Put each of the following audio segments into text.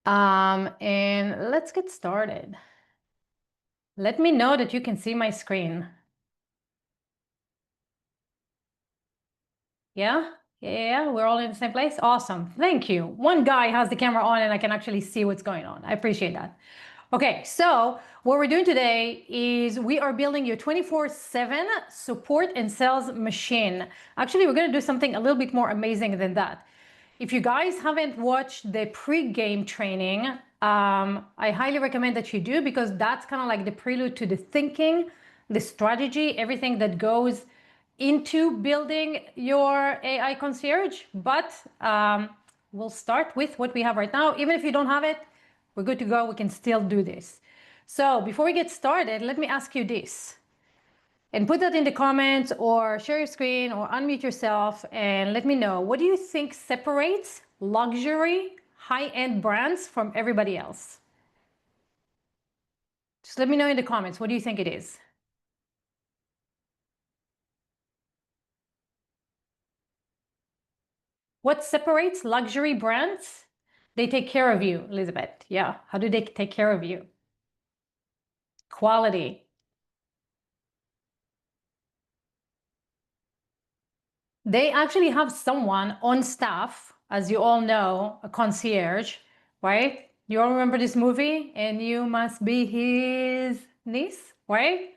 And let's get started. Let me know that you can see my screen. Yeah? Yeah, we're all in the same place? Awesome. Thank you. One guy has the camera on and I can actually see what's going on. I appreciate that. Okay, so what we're doing today is we are building your 24/7 support and sales machine. Actually, we're going to do something a little bit more amazing than that. If you guys haven't watched the pre-game training, I highly recommend that you do, because that's kind of like the prelude to the thinking, the strategy, everything that goes into building your AI concierge. But we'll start with what we have right now. Even if you don't have it, we're good to go. We can still do this. So before we get started, let me ask you this. And put that in the comments, or share your screen, or unmute yourself and let me know, what do you think separates luxury high-end brands from everybody else? Just let me know in the comments. What do you think it is? What separates luxury brands? They take care of you, Elizabeth. Yeah. How do they take care of you? Quality. They actually have someone on staff, as you all know, a concierge, right? You all remember this movie? And You Must Be His Niece, right?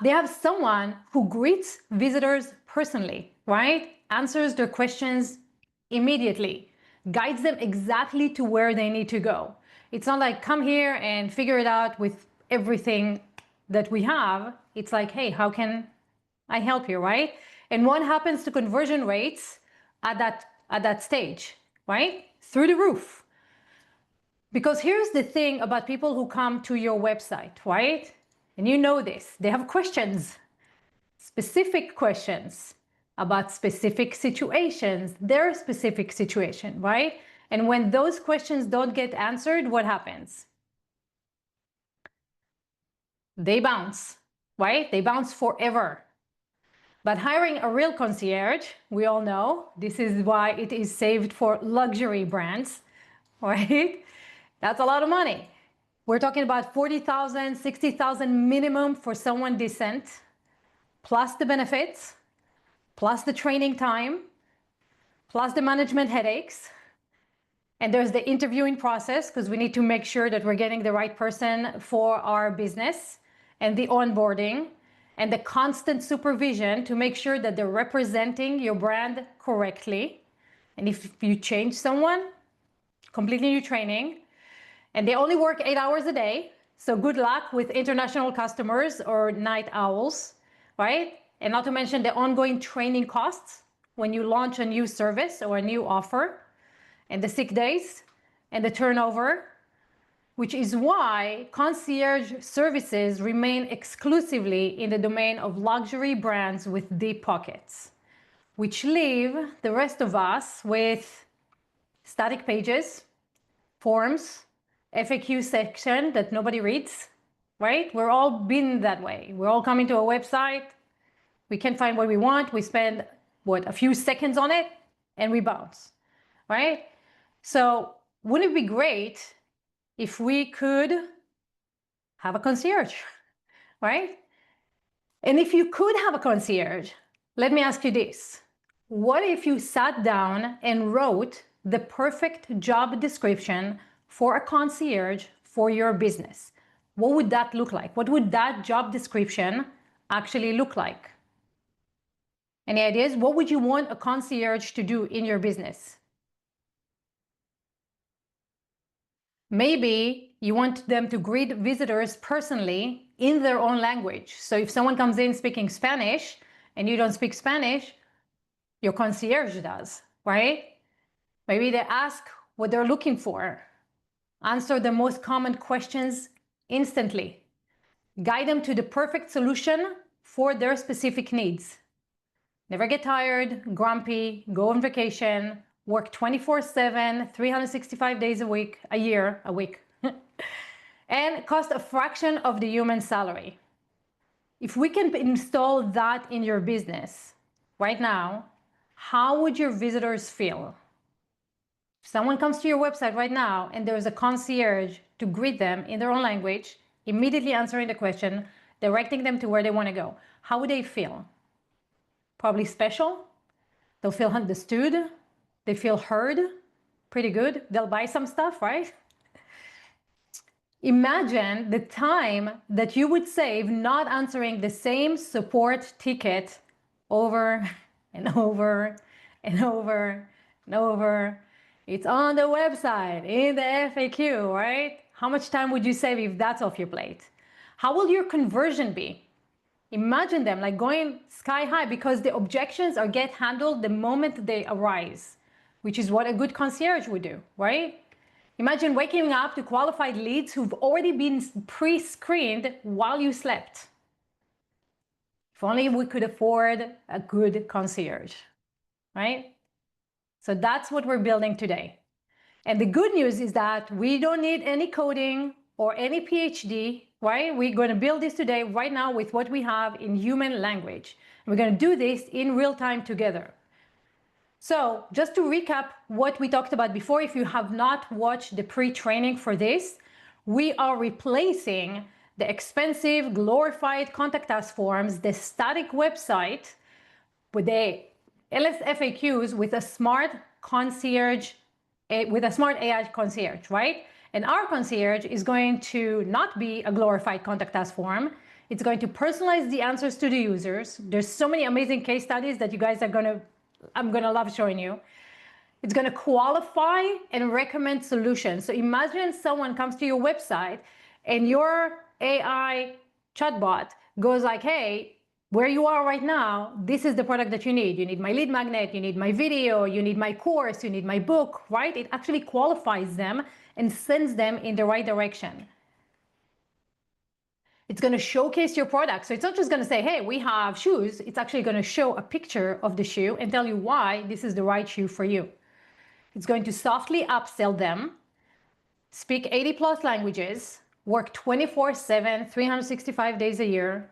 They have someone who greets visitors personally, right? Answers their questions immediately, guides them exactly to where they need to go. It's not like, come here and figure it out with everything that we have. It's like, hey, how can I help you, right? And what happens to conversion rates at that stage, right? Through the roof. Because here's the thing about people who come to your website, right? And you know this, they have questions, specific questions about specific situations, their specific situation, right? And when those questions don't get answered, what happens? They bounce, right? They bounce forever. But hiring a real concierge, we all know, this is why it is saved for luxury brands, right? That's a lot of money. We're talking about 40,000, 60,000 minimum for someone decent, plus the benefits, plus the training time, plus the management headaches. And there's the interviewing process, because we need to make sure that we're getting the right person for our business, and the onboarding, and the constant supervision to make sure that they're representing your brand correctly. And if you change someone, completely new training. And they only work 8 hours a day. So good luck with international customers or night owls, right? And not to mention the ongoing training costs when you launch a new service or a new offer, and the sick days and the turnover, which is why concierge services remain exclusively in the domain of luxury brands with deep pockets, which leave the rest of us with static pages, forms, FAQ section that nobody reads, right? We're all been that way. We're all coming to a website. We can't find what we want. We spend, a few seconds on it and we bounce, right? So wouldn't it be great if we could have a concierge, right? And if you could have a concierge, let me ask you this. What if you sat down and wrote the perfect job description for a concierge for your business? What would that look like? What would that job description actually look like? Any ideas? What would you want a concierge to do in your business? Maybe you want them to greet visitors personally in their own language. So if someone comes in speaking Spanish and you don't speak Spanish, your concierge does, right? Maybe they ask what they're looking for, answer the most common questions instantly, guide them to the perfect solution for their specific needs. Never get tired, grumpy, go on vacation, work 24/7, 365 days a year, and cost a fraction of the human salary. If we can install that in your business right now, how would your visitors feel? If someone comes to your website right now and there is a concierge to greet them in their own language, immediately answering the question, directing them to where they want to go, how would they feel? Probably special. They'll feel understood. They feel heard. Pretty good. They'll buy some stuff, right? Imagine the time that you would save not answering the same support ticket over and over and over and over. It's on the website, in the FAQ, right? How much time would you save if that's off your plate? How will your conversion be? Imagine them like going sky high because the objections are get handled the moment they arise, which is what a good concierge would do, right? Imagine waking up to qualified leads who've already been pre-screened while you slept. If only we could afford a good concierge, right? So that's what we're building today. And the good news is that we don't need any coding or any PhD, right? We're going to build this today, right now, with what we have in human language. We're going to do this in real time together. So just to recap what we talked about before, if you have not watched the pre-training for this, we are replacing the expensive, glorified contact us forms, the static website, with the LSFAQs with a smart concierge, with a smart AI concierge, right? And our concierge is going to not be a glorified contact us form. It's going to personalize the answers to the users. There's so many amazing case studies that you guys I'm gonna love showing you. It's going to qualify and recommend solutions. So imagine someone comes to your website and your AI chatbot goes like, hey, where you are right now, this is the product that you need. You need my lead magnet, you need my video, you need my course, you need my book, right? It actually qualifies them and sends them in the right direction. It's going to showcase your product. So it's not just going to say, hey, we have shoes. It's actually going to show a picture of the shoe and tell you why this is the right shoe for you. It's going to softly upsell them, speak 80 plus languages, work 24/7, 365 days a year,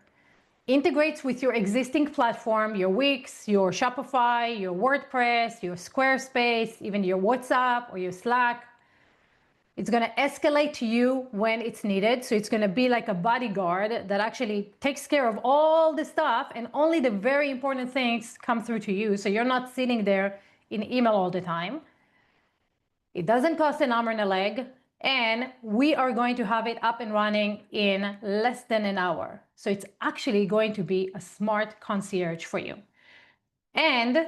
integrates with your existing platform, your Wix, your Shopify, your WordPress, your Squarespace, even your WhatsApp or your Slack. It's going to escalate to you when it's needed. So it's going to be like a bodyguard that actually takes care of all the stuff and only the very important things come through to you. So you're not sitting there in email all the time. It doesn't cost an arm and a leg, and we are going to have it up and running in less than an hour. So it's actually going to be a smart concierge for you. And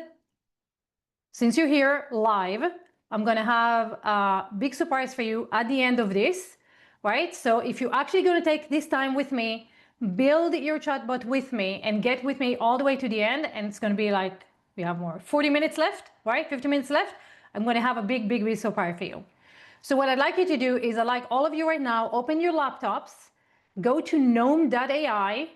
since you're here live, I'm going to have a big surprise for you at the end of this, right? So if you're actually going to take this time with me, build your chatbot with me and get with me all the way to the end, and it's going to be like, we have more 40 minutes left, right? 50 minutes left. I'm going to have a big surprise for you. So what I'd like you to do is, I'd like all of you right now, open your laptops, go to noem.ai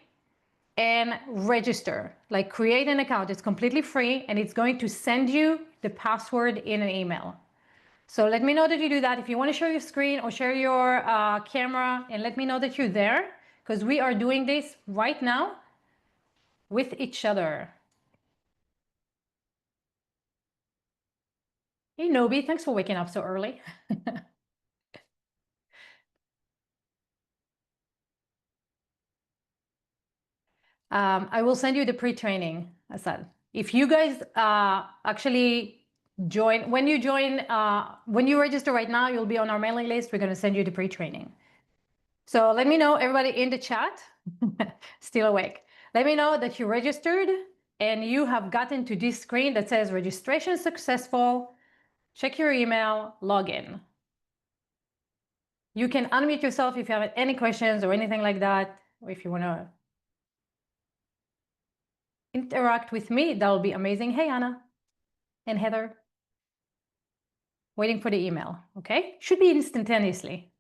and register, like create an account. It's completely free and it's going to send you the password in an email. So let me know that you do that. If you want to share your screen or share your camera, and let me know that you're there, because we are doing this right now with each other. Hey, Nobi, thanks for waking up so early. I will send you the pre-training, Asad. If you guys actually join, when you register right now, you'll be on our mailing list. We're going to send you the pre-training. So let me know, everybody in the chat, still awake. Let me know that you registered and you have gotten to this screen that says registration successful. Check your email, log in. You can unmute yourself if you have any questions or anything like that, or if you want to interact with me, that will be amazing. Hey, Anna and Heather. Waiting for the email, okay? Should be instantaneously.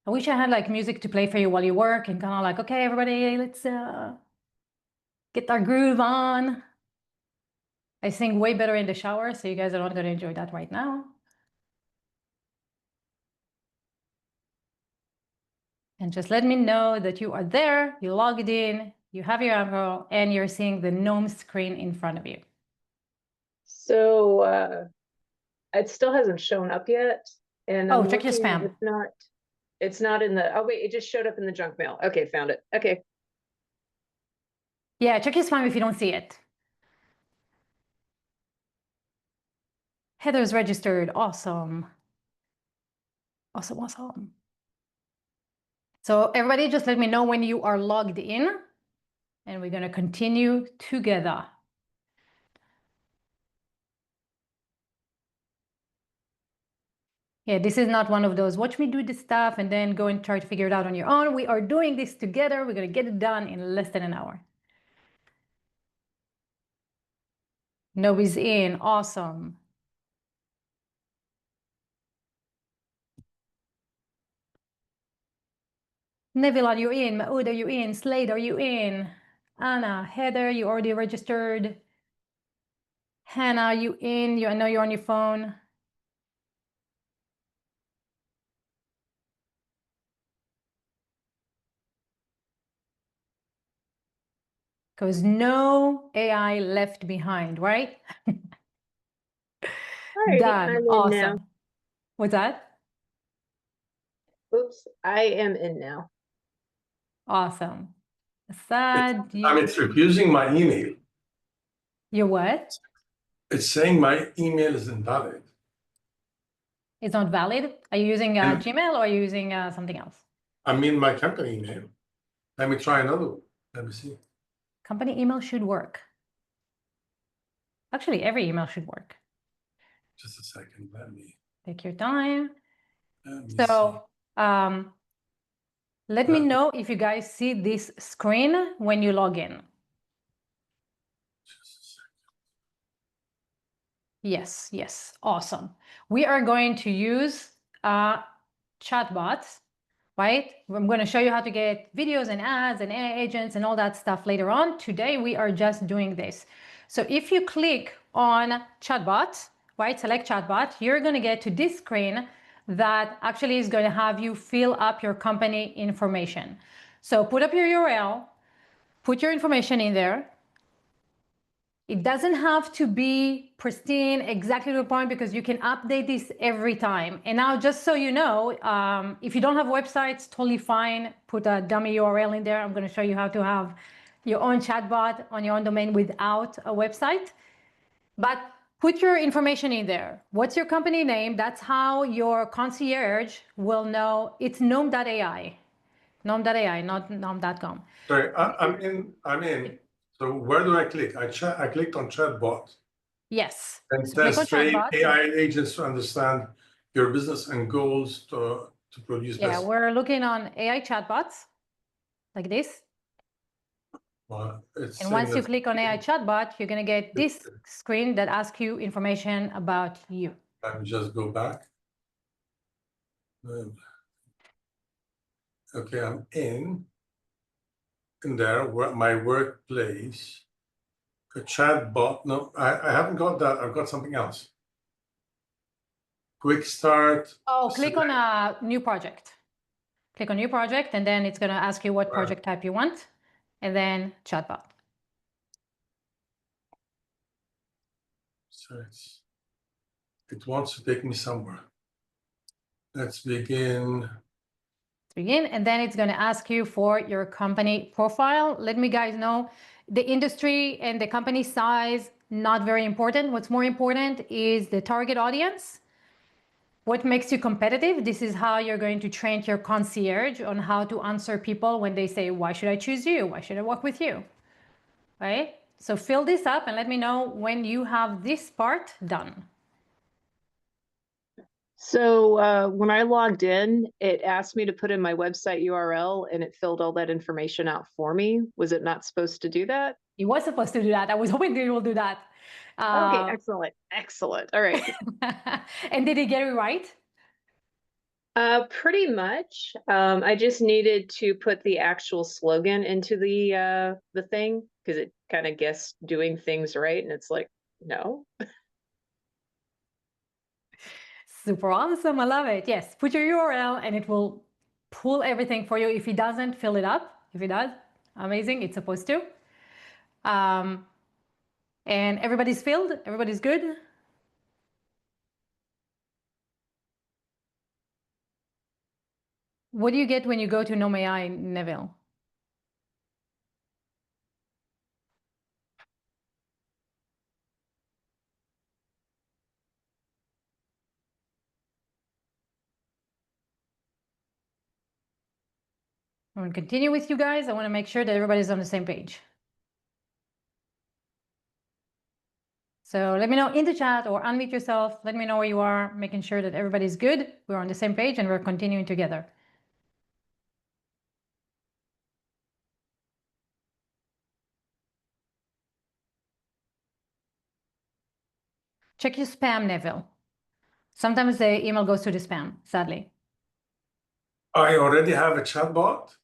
I wish I had like music to play for you while you work and kind of like, okay, everybody, let's get our groove on. I sing way better in the shower, so you guys are not going to enjoy that right now. And just let me know that you are there, you logged in, you have your URL, and you're seeing the Noem screen in front of you. So it still hasn't shown up yet. And I'm check your looking, spam. it's not in the, oh wait, it just showed up in the junk mail. Okay, found it. Okay. Yeah, check your spam if you don't see it. Heather's registered. Awesome. Awesome, awesome. So everybody just let me know when you are logged in, and we're going to continue together. Yeah, this is not one of those watch me do this stuff and then go and try to figure it out on your own. We are doing this together. We're going to get it done in less than an hour. Nobody's in. Awesome. Neville, are you in? Maud, are you in? Slade, are you in? Anna, Heather, you already registered. Hannah, are you in? I know you're on your phone. Because no AI left behind, right? Alrighty, Done. I'm in Awesome. now. What's that? Oops, I am in now. Awesome. Assad, it's refusing my email. your what? It's saying my email is invalid. It's not valid? Are you using Gmail or are you using something else? I mean, my company email. Let me try another one. Let me see. Company email should work. Actually, every email should work. Just a second. Let me. Take your time. So, let me know if you guys see this screen when you log in. just a second. Yes, yes, awesome. We are going to use chatbots, right? I'm going to show you how to get videos and ads and AI agents and all that stuff later on. Today, we are just doing this. So if you click on chatbot, right, select chatbot, you're going to get to this screen that actually is going to have you fill up your company information. So put up your URL, put your information in there. It doesn't have to be pristine, exactly to the point, because you can update this every time. And now, just so you know, if you don't have websites, totally fine. Put a dummy URL in there. I'm going to show you how to have your own chatbot on your own domain without a website. But put your information in there. What's your company name? That's how your concierge will know. It's noem.ai. Noem.ai, not noem.com. Sorry, I'm in. So where do I click? I clicked on chatbot. Yes. And So click on train chatbot. AI agents to understand your business and goals to produce Yeah, best. we're looking on AI chatbots like this. Well, And once you click on AI chatbot, you're going to get this screen that asks you information about you. Let me just go back. Okay, I'm in there, my workplace, a chat bot. No, I haven't got that. I've got something else. Quick start. Oh, click on a new project. Click on new project, and then it's going to ask you what project type you want, and then chatbot. So it wants to take me somewhere. Let's begin. And then it's going to ask you for your company profile. Let me guys know the industry and the company size, not very important. What's more important is the target audience. What makes you competitive? This is how you're going to train your concierge on how to answer people when they say, why should I choose you? Why should I work with you? Right? So fill this up and let me know when you have this part done. So when I logged in, it asked me to put in my website URL and it filled all that information out for me. Was it not supposed to do that? It was supposed to do that. I was hoping it will do that. Okay, excellent. Excellent. All right. And did he get it right? Pretty much. I just needed to put the actual slogan into the thing because it kind of guessed doing things right, and it's like, no. Super awesome. I love it. Yes, put your URL and it will pull everything for you. If it doesn't, fill it up. If it does, amazing. It's supposed to. And everybody's filled. Everybody's good. What do you get when you go to noem-ai, Neville? I'm going to continue with you guys. I want to make sure that everybody's on the same page. So let me know in the chat or unmute yourself. Let me know where you are, making sure that everybody's good. We're on the same page and we're continuing together. Check your spam, Neville. Sometimes the email goes to the spam, sadly. I already have a chatbot.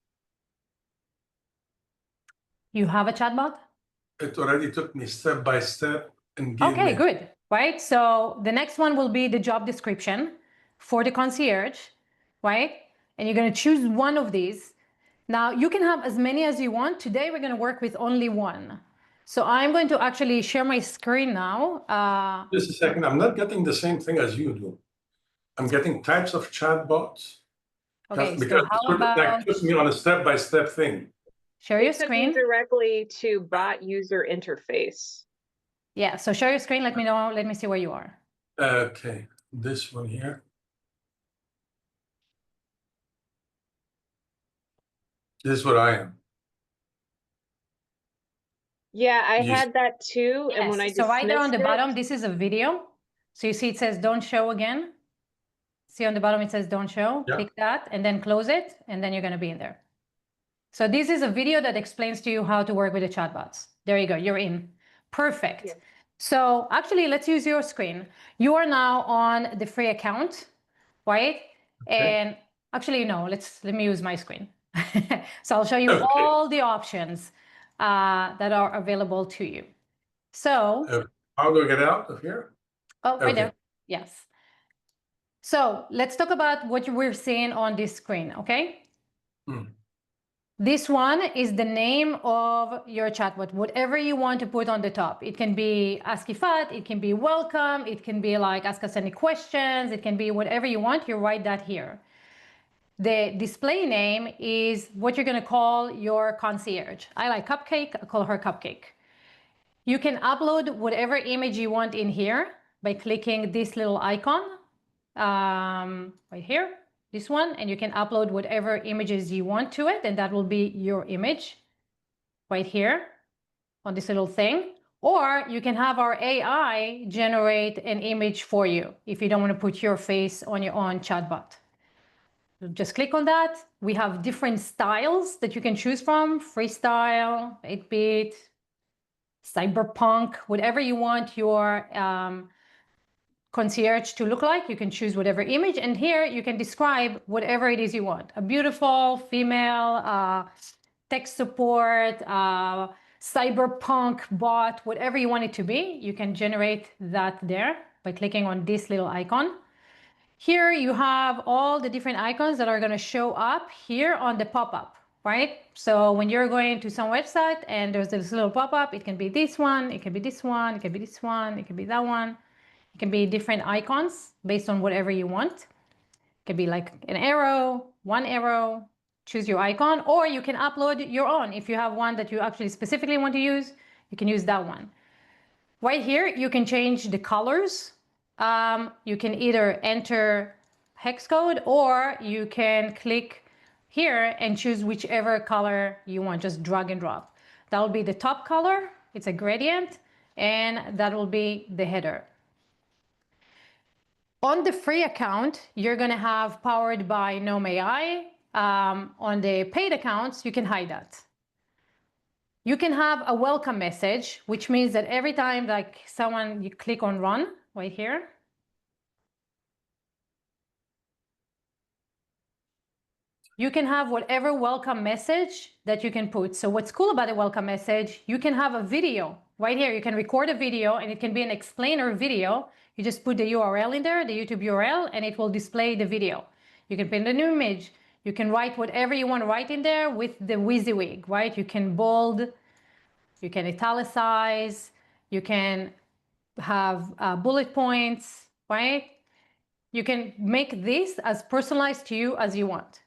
You have a chatbot? It already took me step by step and gave Okay, me. good. Right. So the next one will be the job description for the concierge, right? And you're going to choose one of these. Now you can have as many as you want. Today we're going to work with only one. So I'm going to actually share my screen now. Just a second. I'm not getting the same thing as you do. I'm getting types of chatbots. Okay, Because so how that about took me on a step-by-step thing. share your It took me screen? directly to bot user interface. Yeah, so share your screen. Let me know. Let me see where you are. Okay, this one here. This is what I am. Yeah, I had that too. And when I Yes, so right there on dismissed the it, bottom, this is a video. So you see it says don't show again. See on the bottom, it says don't show. Yeah. Click that and then close it. And then you're going to be in there. So this is a video that explains to you how to work with the chatbots. There you go. You're in. Perfect. Yeah. So actually, let's use your screen. You are now on the free account, right? Okay. And actually, no, let me use my screen. So I'll show you Okay. all the options that are available to you. So how do I get out of here? oh, right Okay. there. Yes. So let's talk about what we're seeing on this screen, okay? This one is the name of your chatbot, whatever you want to put on the top. It can be Ask Ifat, it can be welcome, it can be like ask us any questions, it can be whatever you want, you write that here. The display name is what you're going to call your concierge. I like Cupcake, I call her Cupcake. You can upload whatever image you want in here by clicking this little icon right here, this one, and you can upload whatever images you want to it, and that will be your image right here on this little thing. Or you can have our AI generate an image for you if you don't want to put your face on your own chatbot. Just click on that. We have different styles that you can choose from: freestyle, 8-bit, cyberpunk, whatever you want your concierge to look like. You can choose whatever image, and here you can describe whatever it is you want. A beautiful female, tech support, cyberpunk bot, whatever you want it to be, you can generate that there by clicking on this little icon. Here you have all the different icons that are going to show up here on the pop-up, right? So when you're going to some website and there's this little pop-up, it can be this one, it can be this one, it can be this one, it can be that one. It can be different icons based on whatever you want. It can be like an arrow, one arrow, choose your icon, or you can upload your own. If you have one that you actually specifically want to use, you can use that one. Right here, you can change the colors. You can either enter hex code or you can click here and choose whichever color you want, just drag and drop. That will be the top color, it's a gradient, and that will be the header. On the free account, you're going to have powered by noem-ai. On the paid accounts, you can hide that. You can have a welcome message, which means that every time like you click on run right here, you can have whatever welcome message that you can put. So what's cool about a welcome message, you can have a video right here. You can record a video and it can be an explainer video. You just put the URL in there, the YouTube URL, and it will display the video. You can put a new image. You can write whatever you want to write in there with the WYSIWYG, right? You can bold, you can italicize, you can have bullet points, right? You can make this as personalized to you as you want.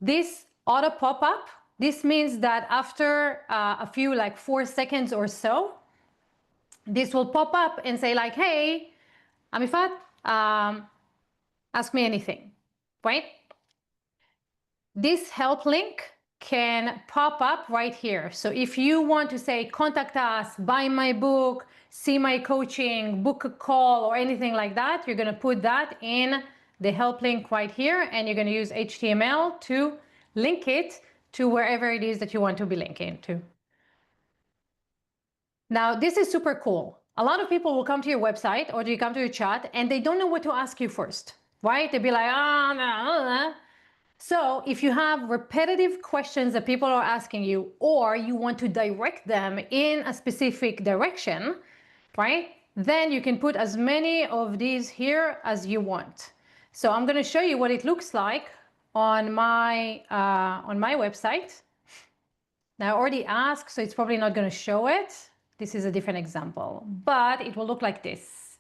This auto pop-up, this means that after a few, like 4 seconds or so, this will pop up and say like, hey, Amifat, ask me anything, right? This help link can pop up right here. So if you want to say, contact us, buy my book, see my coaching, book a call, or anything like that, you're going to put that in the help link right here, and you're going to use HTML to link it to wherever it is that you want to be linking to. Now, this is super cool. A lot of people will come to your website or they come to your chat and they don't know what to ask you first, right? They'll be like, oh, no. So if you have repetitive questions that people are asking you, or you want to direct them in a specific direction, right? Then you can put as many of these here as you want. So I'm going to show you what it looks like on my website. Now I already asked, so it's probably not going to show it. This is a different example, but it will look like this.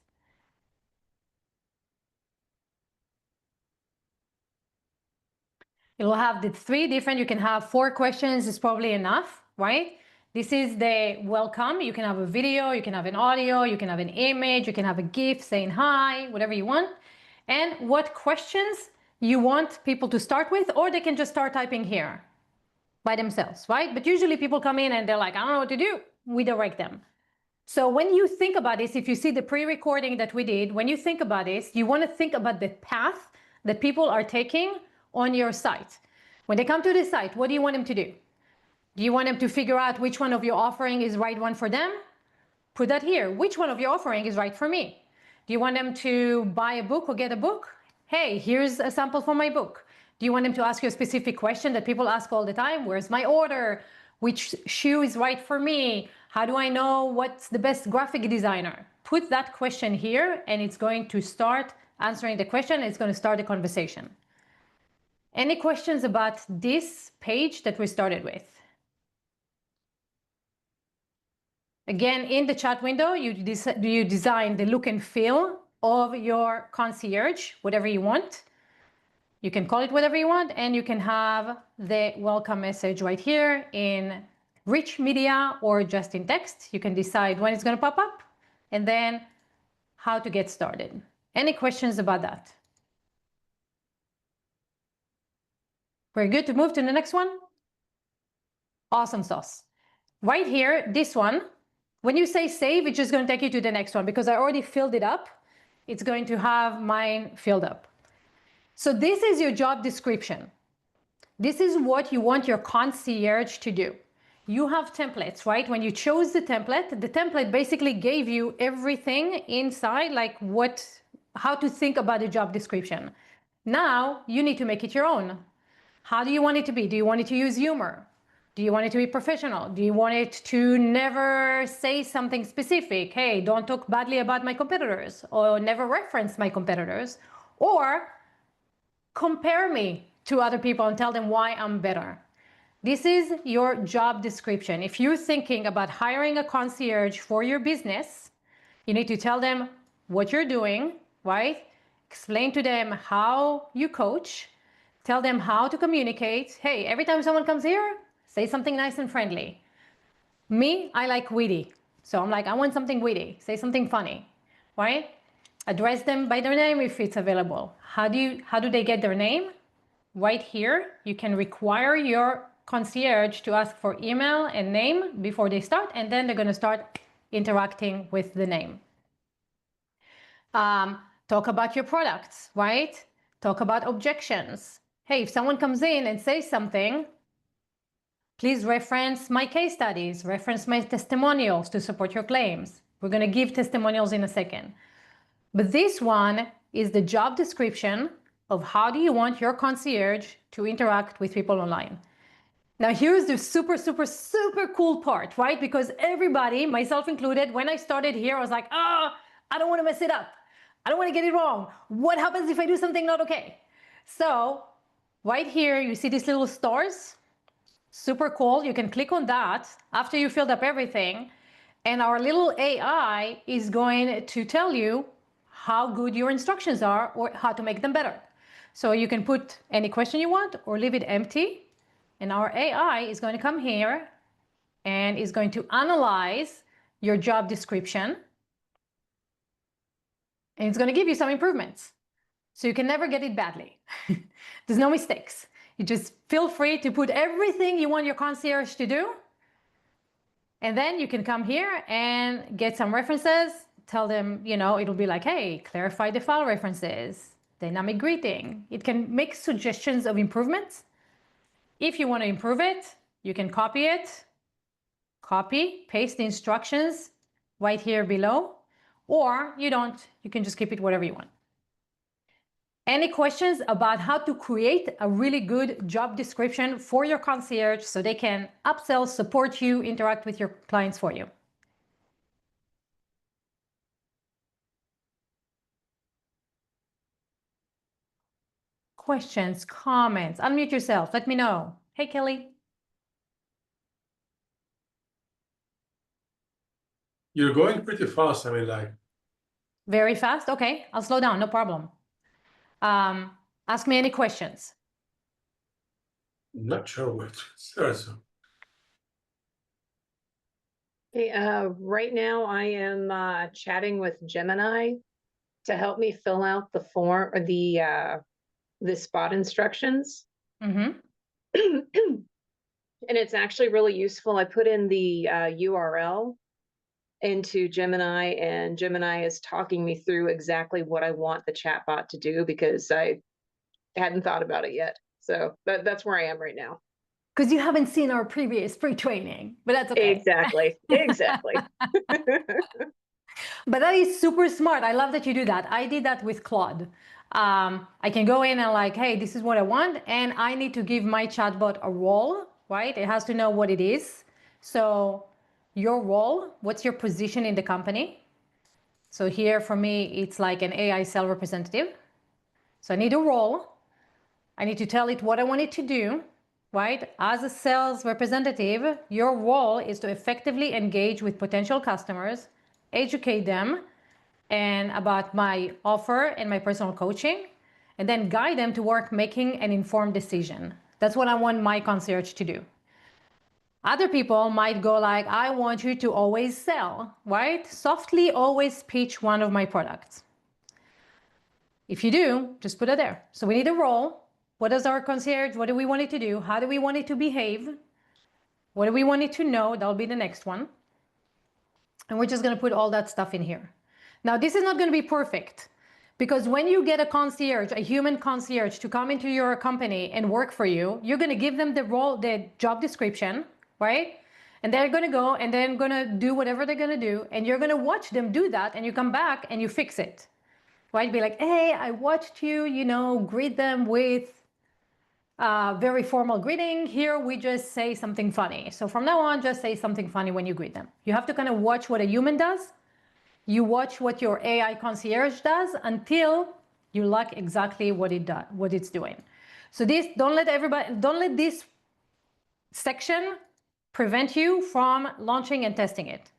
It will have the 3 different, you can have 4 questions is probably enough, right? This is the welcome. You can have a video, you can have an audio, you can have an image, you can have a GIF saying hi, whatever you want. And what questions you want people to start with, or they can just start typing here by themselves, right? But usually people come in and they're like, I don't know what to do. We direct them. So when you think about this, if you see the pre-recording that we did, when you think about this, you want to think about the path that people are taking on your site. When they come to the site, what do you want them to do? Do you want them to figure out which one of your offering is the right one for them? Put that here. Which one of your offering is right for me? Do you want them to buy a book or get a book? Hey, here's a sample for my book. Do you want them to ask you a specific question that people ask all the time? Where's my order? Which shoe is right for me? How do I know what's the best graphic designer? Put that question here and it's going to start answering the question. It's going to start a conversation. Any questions about this page that we started with? Again, in the chat window, you design the look and feel of your concierge, whatever you want. You can call it whatever you want, and you can have the welcome message right here in rich media or just in text. You can decide when it's going to pop up and then how to get started. Any questions about that? We're good to move to the next one? Awesome sauce. Right here, this one, when you say save, it's just going to take you to the next one because I already filled it up. It's going to have mine filled up. So this is your job description. This is what you want your concierge to do. You have templates, right? When you chose the template basically gave you everything inside, like how to think about the job description. Now you need to make it your own. How do you want it to be? Do you want it to use humor? Do you want it to be professional? Do you want it to never say something specific? Hey, don't talk badly about my competitors, or never reference my competitors, or compare me to other people and tell them why I'm better. This is your job description. If you're thinking about hiring a concierge for your business, you need to tell them what you're doing, right? Explain to them how you coach. Tell them how to communicate. Hey, every time someone comes here, say something nice and friendly. Me, I like witty. So I'm like, I want something witty. Say something funny, right? Address them by their name if it's available. How do they get their name? Right here, you can require your concierge to ask for email and name before they start, and then they're going to start interacting with the name. Talk about your products, right? Talk about objections. Hey, if someone comes in and says something, please reference my case studies, reference my testimonials to support your claims. We're going to give testimonials in a second. But this one is the job description of how do you want your concierge to interact with people online. Now, here's the super, super, super cool part, right? Because everybody, myself included, when I started here, I was like, I don't want to mess it up. I don't want to get it wrong. What happens if I do something not okay? So right here, you see these little stars? Super cool. You can click on that after you filled up everything. And our little AI is going to tell you how good your instructions are or how to make them better. So you can put any question you want or leave it empty. And our AI is going to come here and is going to analyze your job description. And it's going to give you some improvements. So you can never get it badly. There's no mistakes. You just feel free to put everything you want your concierge to do. And then you can come here and get some references. Tell them, it'll be like, hey, clarify the file references, dynamic greeting. It can make suggestions of improvements. If you want to improve it, you can copy it, paste the instructions right here below, or you can just keep it whatever you want. Any questions about how to create a really good job description for your concierge so they can upsell, support you, interact with your clients for you? Questions, comments, unmute yourself. Let me know. Hey, Kelly. You're going pretty fast. I mean, like. Very fast? Okay, I'll slow down, no problem. Ask me any questions. I'm not sure what to answer. Hey, right now I am chatting with Gemini to help me fill out the form or the spot instructions. Mm-hmm. And it's actually really useful. I put in the URL into Gemini, and Gemini is talking me through exactly what I want the chatbot to do because I hadn't thought about it yet. So that's where I am right now. Because you haven't seen our previous pre-training, but that's okay. Exactly. But that is super smart. I love that you do that. I did that with Claude. I can go in and like, hey, this is what I want. And I need to give my chatbot a role, right? It has to know what it is. So your role, what's your position in the company? So here for me, it's like an AI sales representative. So I need a role. I need to tell it what I want it to do, right? As a sales representative, your role is to effectively engage with potential customers, educate them and about my offer and my personal coaching, and then guide them to work making an informed decision. That's what I want my concierge to do. Other people might go like, I want you to always sell, right? Softly always pitch one of my products. If you do, just put it there. So we need a role. What is our concierge? What do we want it to do? How do we want it to behave? What do we want it to know? That'll be the next one. And we're just going to put all that stuff in here. Now, this is not going to be perfect because when you get a concierge, a human concierge to come into your company and work for you, you're going to give them the role, the job description, right? And they're going to go and they're going to do whatever they're going to do. And you're going to watch them do that. And you come back and you fix it, right? Be like, hey, I watched you, greet them with very formal greeting. Here we just say something funny. So from now on, just say something funny when you greet them. You have to kind of watch what a human does. You watch what your AI concierge does until you like exactly what it's doing. So don't let this section prevent you from launching and testing it.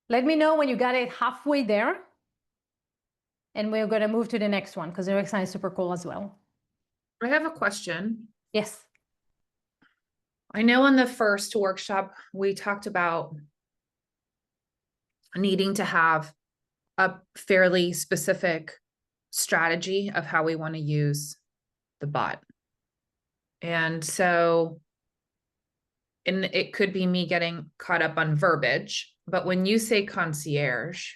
Let me know when you got it halfway there. And we're going to move to the next one because the next one is super cool as well. I have a question. Yes. I know in the first workshop, we talked about needing to have a fairly specific strategy of how we want to use the bot. And so, and it could be me getting caught up on verbiage, but when you say concierge,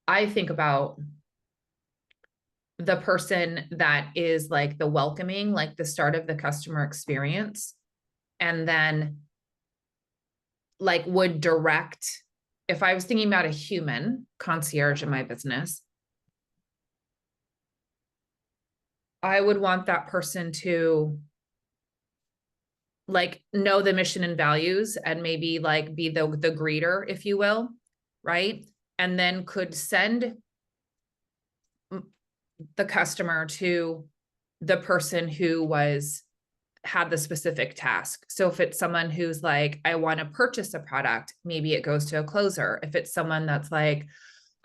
I think about the person that is like the welcoming, like the start of the customer experience, and then like would direct, if I was thinking about a human concierge in my business, I would want that person to like know the mission and values and maybe like be the greeter, if you will, right? And then could send the customer to the person who had the specific task. So if it's someone who's like, I want to purchase a product, maybe it goes to a closer. If it's someone that's like,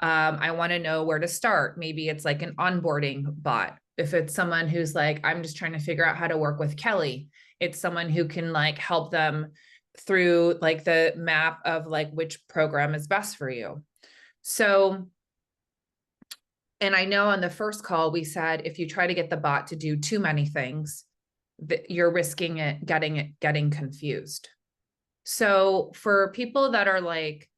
I want to know where to start, maybe it's like an onboarding bot. If it's someone who's like, I'm just trying to figure out how to work with Kelly, it's someone who can like help them through like the map of like which program is best for you. So, and I know on the first call, we said, if you try to get the bot to do too many things, that you're risking getting confused. So for people that are like,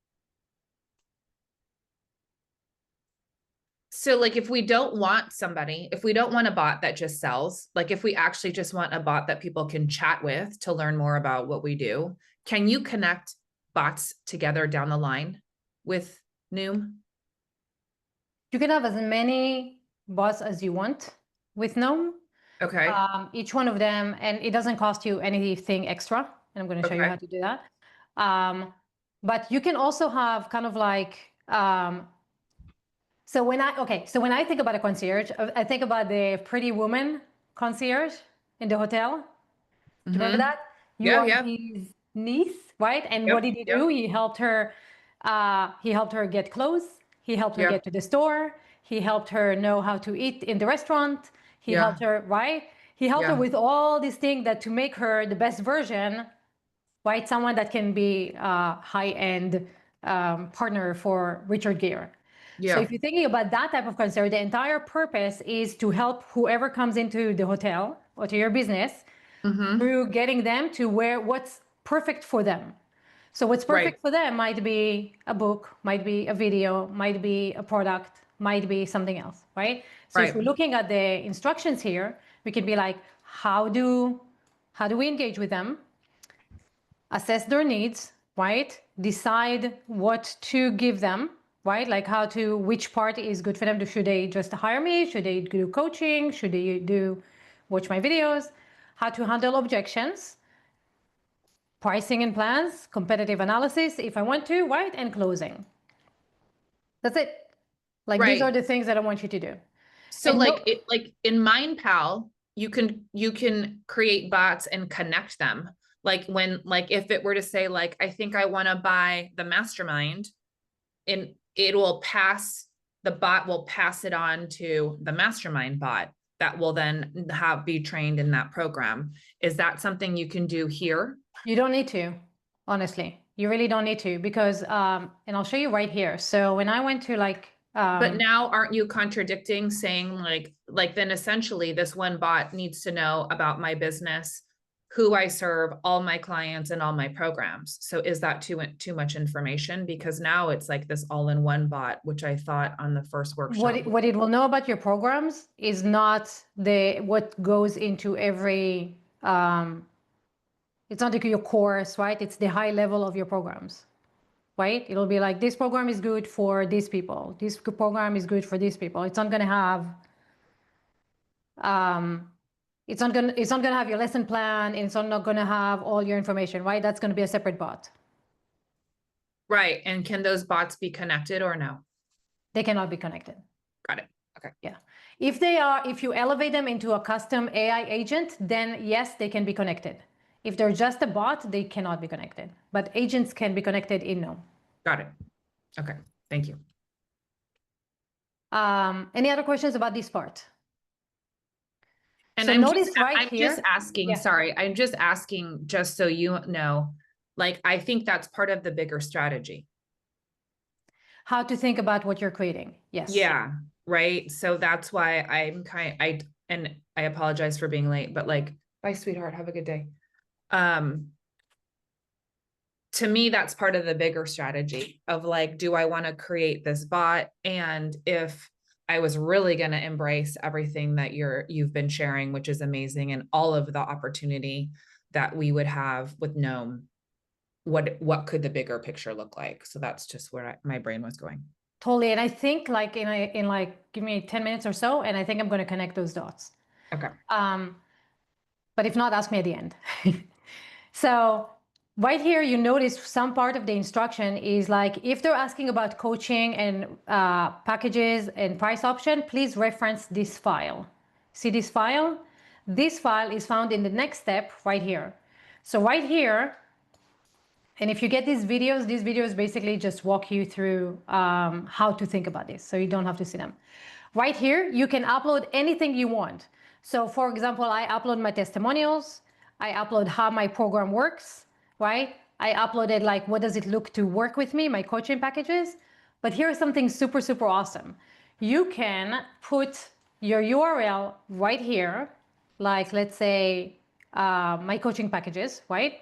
so like if we don't want a bot that just sells, like if we actually just want a bot that people can chat with to learn more about what we do, can you connect bots together down the line with Noom? You can have as many bots as you want with Noem. Okay. Each one of them, and it doesn't cost you anything extra. And I'm going to show you how to do that. But you can also have kind of like, so when I think about a concierge, I think about the Pretty Woman concierge in the hotel. Do you remember that? You are his niece, right? And what did he do? He helped her get clothes. He helped her get to the store. He helped her know how to eat in the restaurant. He helped her, right? He helped her with all these things that to make her the best version, right? Someone that can be a high-end partner for Richard Gere. So if you're thinking about that type of concierge, the entire purpose is to help whoever comes into the hotel or to your business through getting them to what's perfect for them. So what's perfect for them might be a book, might be a video, might be a product, might be something else, right? So if we're looking at the instructions here, we can be like, how do we engage with them? Assess their needs, right? Decide what to give them, right? Like which part is good for them. Should they just hire me? Should they do coaching? Should they watch my videos? How to handle objections, pricing and plans, competitive analysis if I want to, right? And closing. That's it. Like these are the things that I want you to do. So like in MindPal, you can create bots and connect them. Like if it were to say like, I think I want to buy the mastermind, and the bot will pass it on to the mastermind bot that will then be trained in that program. Is that something you can do here? You don't need to, honestly. You really don't need to because, and I'll show you right here. So when I went to like, but now aren't you contradicting saying like then essentially this one bot needs to know about my business, who I serve, all my clients and all my programs. So is that too much information? Because now it's like this all-in-one bot, which I thought on the first workshop. What it will know about your programs is not what goes into every, it's not like your course, right? It's the high level of your programs, right? It'll be like, this program is good for these people. This program is good for these people. It's not going to have, it's not going to have your lesson plan. And it's not going to have all your information, right? That's going to be a separate bot. Right. And can those bots be connected or no? They cannot be connected. Got it. Okay. Yeah. If you elevate them into a custom AI agent, then yes, they can be connected. If they're just a bot, they cannot be connected. But agents can be connected in Noem. Got it. Okay. Thank you. Any other questions about this part? And so I'm just asking, sorry, I'm just asking just so you know, like, I think that's part of the bigger strategy. How to think about what you're creating. Yes. Yeah. Right. So that's why and I apologize for being late, but like, bye, sweetheart. Have a good day. To me, that's part of the bigger strategy of like, do I want to create this bot? And if I was really going to embrace everything that you've been sharing, which is amazing, and all of the opportunity that we would have with Noem, what could the bigger picture look like? So that's just where my brain was going. Totally. And I think like in like, give me 10 minutes or so, and I think I'm going to connect those dots. Okay. But if not, ask me at the end. So right here, you notice some part of the instruction is like, if they're asking about coaching and packages and price option, please reference this file. See this file? This file is found in the next step right here. So right here, and if you get these videos basically just walk you through how to think about this, so you don't have to see them. Right here, you can upload anything you want. So for example, I upload my testimonials, I upload how my program works, right? I uploaded like, what does it look to work with me, my coaching packages. But here's something super, super awesome. You can put your URL right here, like let's say my coaching packages, right?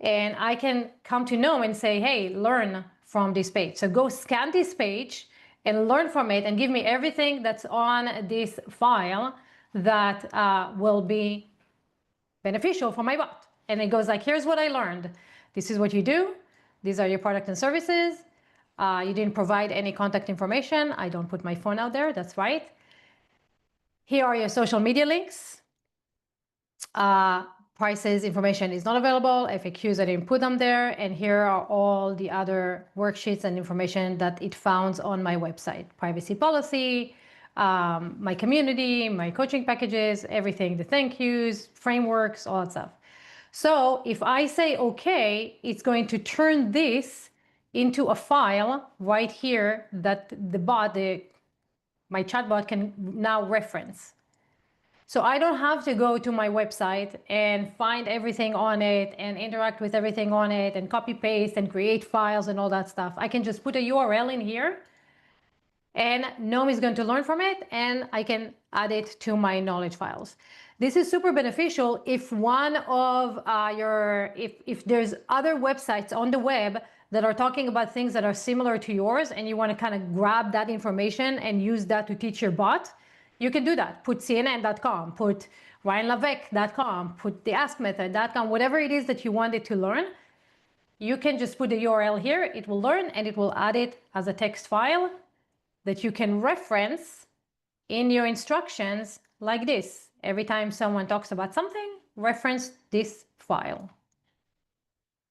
And I can come to Noem and say, hey, learn from this page. So go scan this page and learn from it and give me everything that's on this file that will be beneficial for my bot. And it goes like, here's what I learned. This is what you do. These are your products and services. You didn't provide any contact information. I don't put my phone out there. That's right. Here are your social media links. Prices information is not available. FAQs, I didn't put them there. And here are all the other worksheets and information that it found on my website. Privacy policy, my community, my coaching packages, everything, the thank yous, frameworks, all that stuff. So if I say, okay, it's going to turn this into a file right here that the bot, my chatbot can now reference. So I don't have to go to my website and find everything on it and interact with everything on it and copy paste and create files and all that stuff. I can just put a URL in here and Noem is going to learn from it and I can add it to my knowledge files. This is super beneficial if one of if there's other websites on the web that are talking about things that are similar to yours and you want to kind of grab that information and use that to teach your bot. You can do that. Put CNN.com, put RyanLavec.com, put the AskMethod.com, whatever it is that you want it to learn. You can just put the URL here, it will learn, and it will add it as a text file that you can reference in your instructions like this. Every time someone talks about something, reference this file.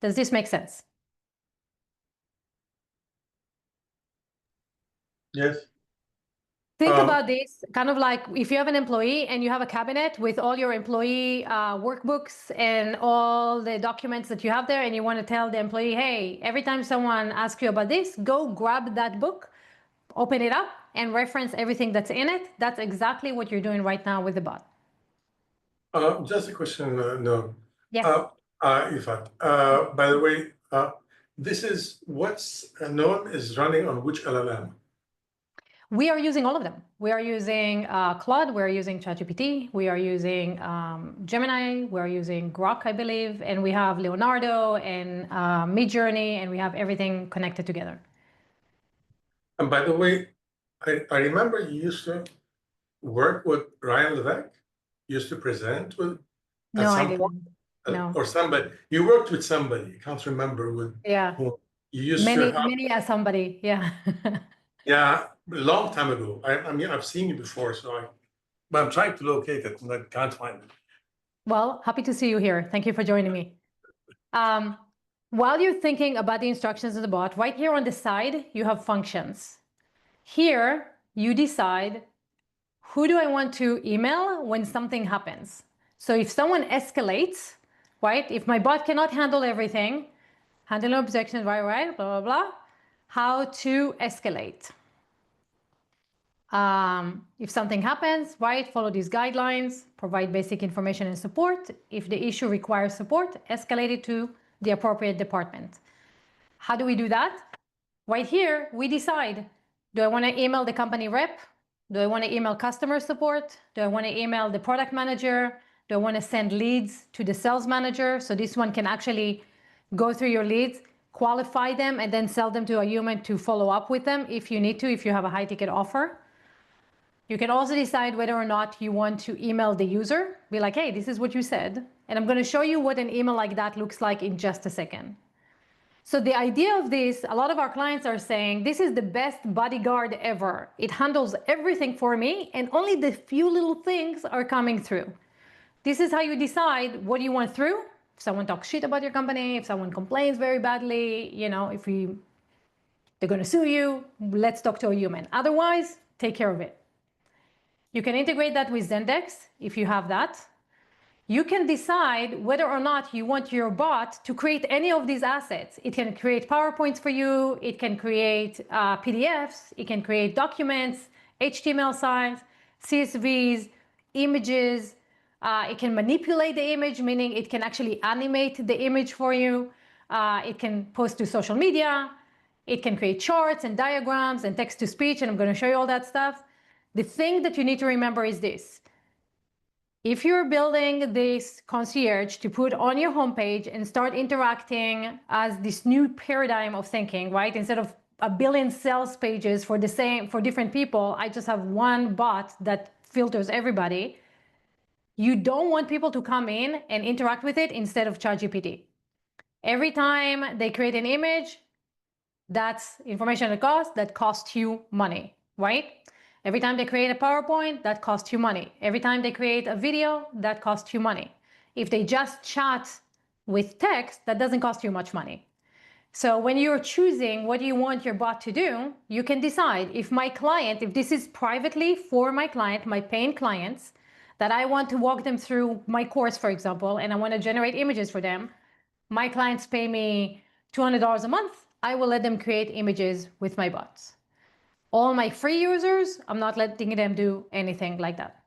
Does this make sense? Yes. Think about this kind of like if you have an employee and you have a cabinet with all your employee workbooks and all the documents that you have there, and you want to tell the employee, hey, every time someone asks you about this, go grab that book, open it up, and reference everything that's in it. That's exactly what you're doing right now with the bot. Just a question, no. Yes. Ifat, by the way, this is what's Noem is running on which LLM? We are using all of them. We are using Claude, we are using ChatGPT, we are using Gemini, we are using Grok, I believe, and we have Leonardo and Midjourney, and we have everything connected together. And by the way, I remember you used to work with Ryan Levesque, used to present with No, I didn't. No. Or somebody. You worked with somebody, I can't remember with whom. You used to have, many as somebody, yeah. yeah, a long time ago. I mean, I've seen you before, but I'm trying to locate it and I can't find it. Well, happy to see you here. Thank you for joining me. While you're thinking about the instructions of the bot, right here on the side, you have functions. Here, you decide, who do I want to email when something happens? So if someone escalates, right? If my bot cannot handle everything, handle objections, right, blah, blah, blah, how to escalate. If something happens, right, follow these guidelines, provide basic information and support. If the issue requires support, escalate it to the appropriate department. How do we do that? Right here, we decide, do I want to email the company rep? Do I want to email customer support? Do I want to email the product manager? Do I want to send leads to the sales manager? So this one can actually go through your leads, qualify them, and then sell them to a human to follow up with them if you need to, if you have a high ticket offer. You can also decide whether or not you want to email the user, be like, hey, this is what you said. And I'm going to show you what an email like that looks like in just a second. So the idea of this, a lot of our clients are saying, this is the best bodyguard ever. It handles everything for me, and only the few little things are coming through. This is how you decide what you want through. If someone talks shit about your company, if someone complains very badly, you know, if they're going to sue you, let's talk to a human. Otherwise, take care of it. You can integrate that with Zendesk if you have that. You can decide whether or not you want your bot to create any of these assets. It can create PowerPoints for you. It can create PDFs. It can create documents, HTML files, CSVs, images. It can manipulate the image, meaning it can actually animate the image for you. It can post to social media. It can create charts and diagrams and text to speech, and I'm going to show you all that stuff. The thing that you need to remember is this. If you're building this concierge to put on your homepage and start interacting as this new paradigm of thinking, right? Instead of a billion sales pages for different people, I just have one bot that filters everybody. You don't want people to come in and interact with it instead of ChatGPT. Every time they create an image, that's information that costs you money, right? Every time they create a PowerPoint, that costs you money. Every time they create a video, that costs you money. If they just chat with text, that doesn't cost you much money. So when you're choosing what you want your bot to do, you can decide if this is privately for my client, my paying clients, that I want to walk them through my course, for example, and I want to generate images for them. My clients pay me $200 a month. I will let them create images with my bots. All my free users, I'm not letting them do anything like that.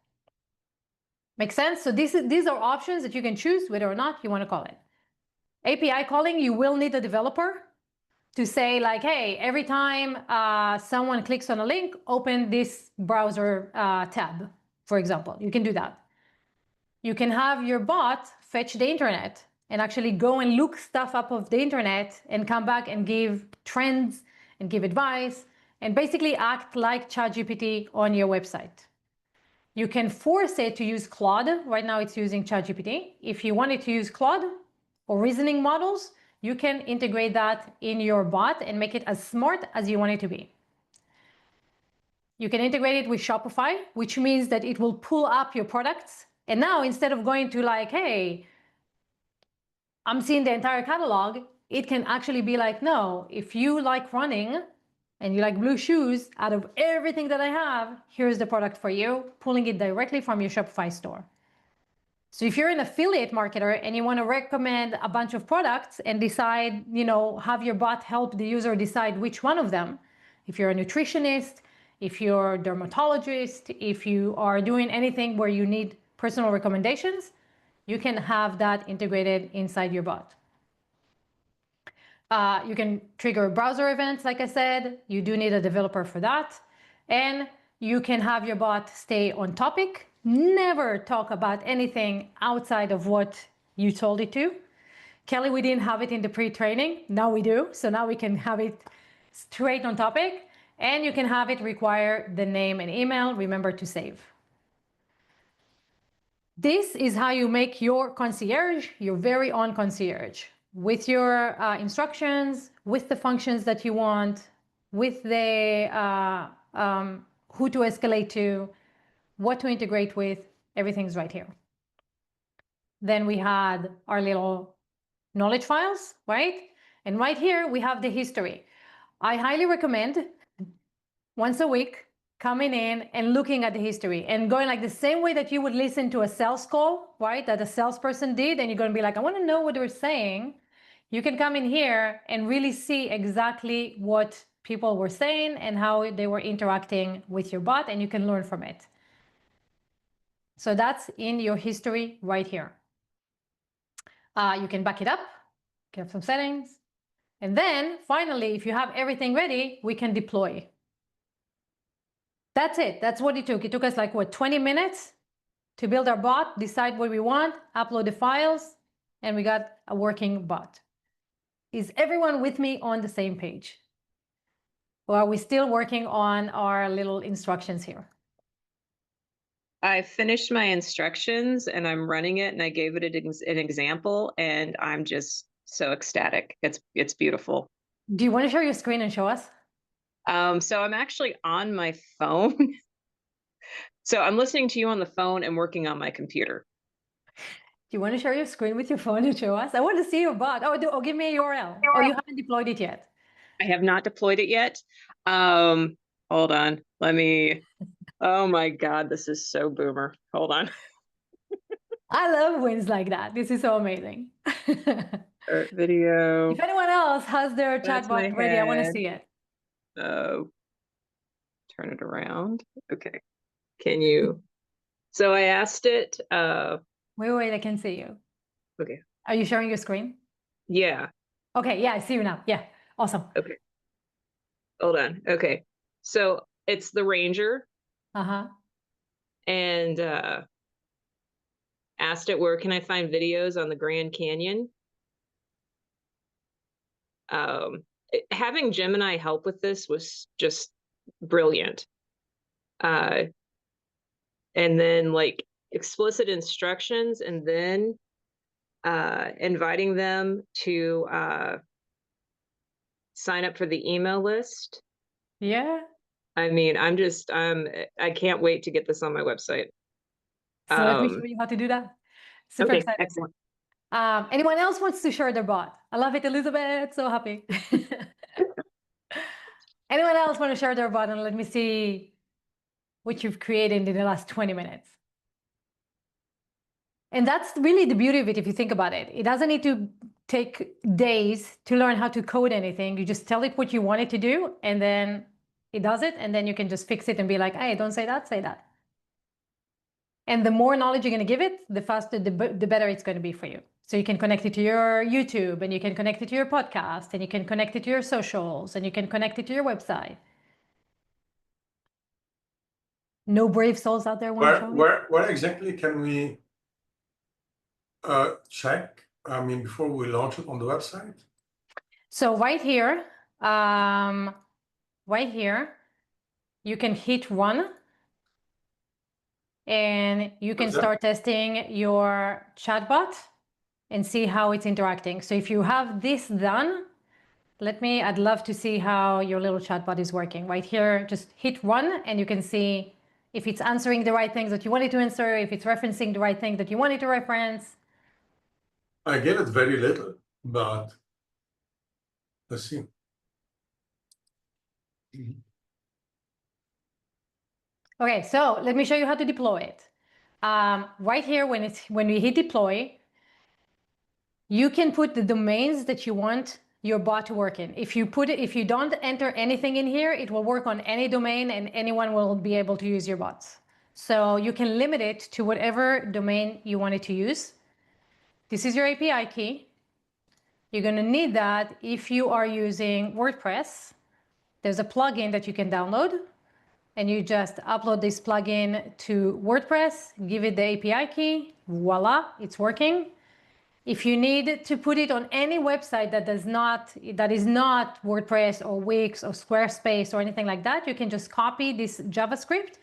Make sense? So these are options that you can choose whether or not you want to call it. API calling, you will need a developer to say like, hey, every time someone clicks on a link, open this browser tab, for example. You can do that. You can have your bot fetch the internet and actually go and look stuff up of the internet and come back and give trends and give advice and basically act like ChatGPT on your website. You can force it to use Claude. Right now it's using ChatGPT. If you want it to use Claude or reasoning models, you can integrate that in your bot and make it as smart as you want it to be. You can integrate it with Shopify, which means that it will pull up your products. And now instead of going to like, hey, I'm seeing the entire catalog, it can actually be like, no, if you like running and you like blue shoes, out of everything that I have, here's the product for you, pulling it directly from your Shopify store. So if you're an affiliate marketer and you want to recommend a bunch of products and decide, have your bot help the user decide which one of them, if you're a nutritionist, if you're a dermatologist, if you are doing anything where you need personal recommendations, you can have that integrated inside your bot. You can trigger browser events, like I said. You do need a developer for that. And you can have your bot stay on topic, never talk about anything outside of what you told it to. Kelly, we didn't have it in the pre-training. Now we do. So now we can have it straight on topic. And you can have it require the name and email. Remember to save. This is how you make your concierge, your very own concierge, with your instructions, with the functions that you want, with the who to escalate to, what to integrate with, everything's right here. Then we had our little knowledge files, right? And right here, we have the history. I highly recommend once a week, coming in and looking at the history and going like the same way that you would listen to a sales call, right? That a salesperson did, and you're going to be like, I want to know what they're saying. You can come in here and really see exactly what people were saying and how they were interacting with your bot, and you can learn from it. So that's in your history right here. You can back it up, you have some settings. And then finally, if you have everything ready, we can deploy. That's it. That's what it took. It took us like, 20 minutes to build our bot, decide what we want, upload the files, and we got a working bot. Is everyone with me on the same page? Or are we still working on our little instructions here? I finished my instructions and I'm running it, and I gave it an example, and I'm just so ecstatic. It's beautiful. Do you want to share your screen and show us? So I'm actually on my phone. So I'm listening to you on the phone and working on my computer. Do you want to share your screen with your phone and show us? I want to see your bot. Oh, give me a URL. Oh, you haven't deployed it yet. I have not deployed it yet. Hold on. Let me. Oh my God, this is so boomer. Hold on. I love wins like that. This is so amazing. Video. If anyone else has their That's my chatbot ready, I want to head. see it. Turn it around. Okay. Can you? So I asked it. Wait, I can see you. Okay. Are you sharing your screen? Yeah. Okay, yeah, I see you now. Yeah, awesome. Okay. Hold on. Okay. So it's the Ranger, Uh-huh. and asked it, where can I find videos on the Grand Canyon? Having Gemini help with this was just brilliant. And then like explicit instructions, and then inviting them to sign up for the email list. Yeah. I mean, I can't wait to get this on my website. So let me show you how to do that. Super Okay, excited. excellent. Anyone else wants to share their bot? I love it, Elizabeth. So happy. Anyone else want to share their bot, and let me see what you've created in the last 20 minutes. And that's really the beauty of it if you think about it. It doesn't need to take days to learn how to code anything. You just tell it what you want it to do, and then it does it, and then you can just fix it and be like, hey, don't say that, say that. And the more knowledge you're going to give it, the faster, the better it's going to be for you. So you can connect it to your YouTube, and you can connect it to your podcast, and you can connect it to your socials, and you can connect it to your website. No brave souls out there want to show me? Where exactly can we check? I mean, before we launch it on the website? So right here, you can hit run, and you can start testing your chatbot and see how it's interacting. So if you have this done, I'd love to see how your little chatbot is working. Right here, just hit run, and you can see if it's answering the right things that you want it to answer, if it's referencing the right thing that you want it to reference. I gave it very little, but let's see. Okay, so let me show you how to deploy it. Right here, when we hit deploy, you can put the domains that you want your bot to work in. If you don't enter anything in here, it will work on any domain, and anyone will be able to use your bots. So you can limit it to whatever domain you want it to use. This is your API key. You're going to need that if you are using WordPress. There's a plugin that you can download, and you just upload this plugin to WordPress, give it the API key, voila, it's working. If you need to put it on any website that is not WordPress or Wix or Squarespace or anything like that, you can just copy this JavaScript,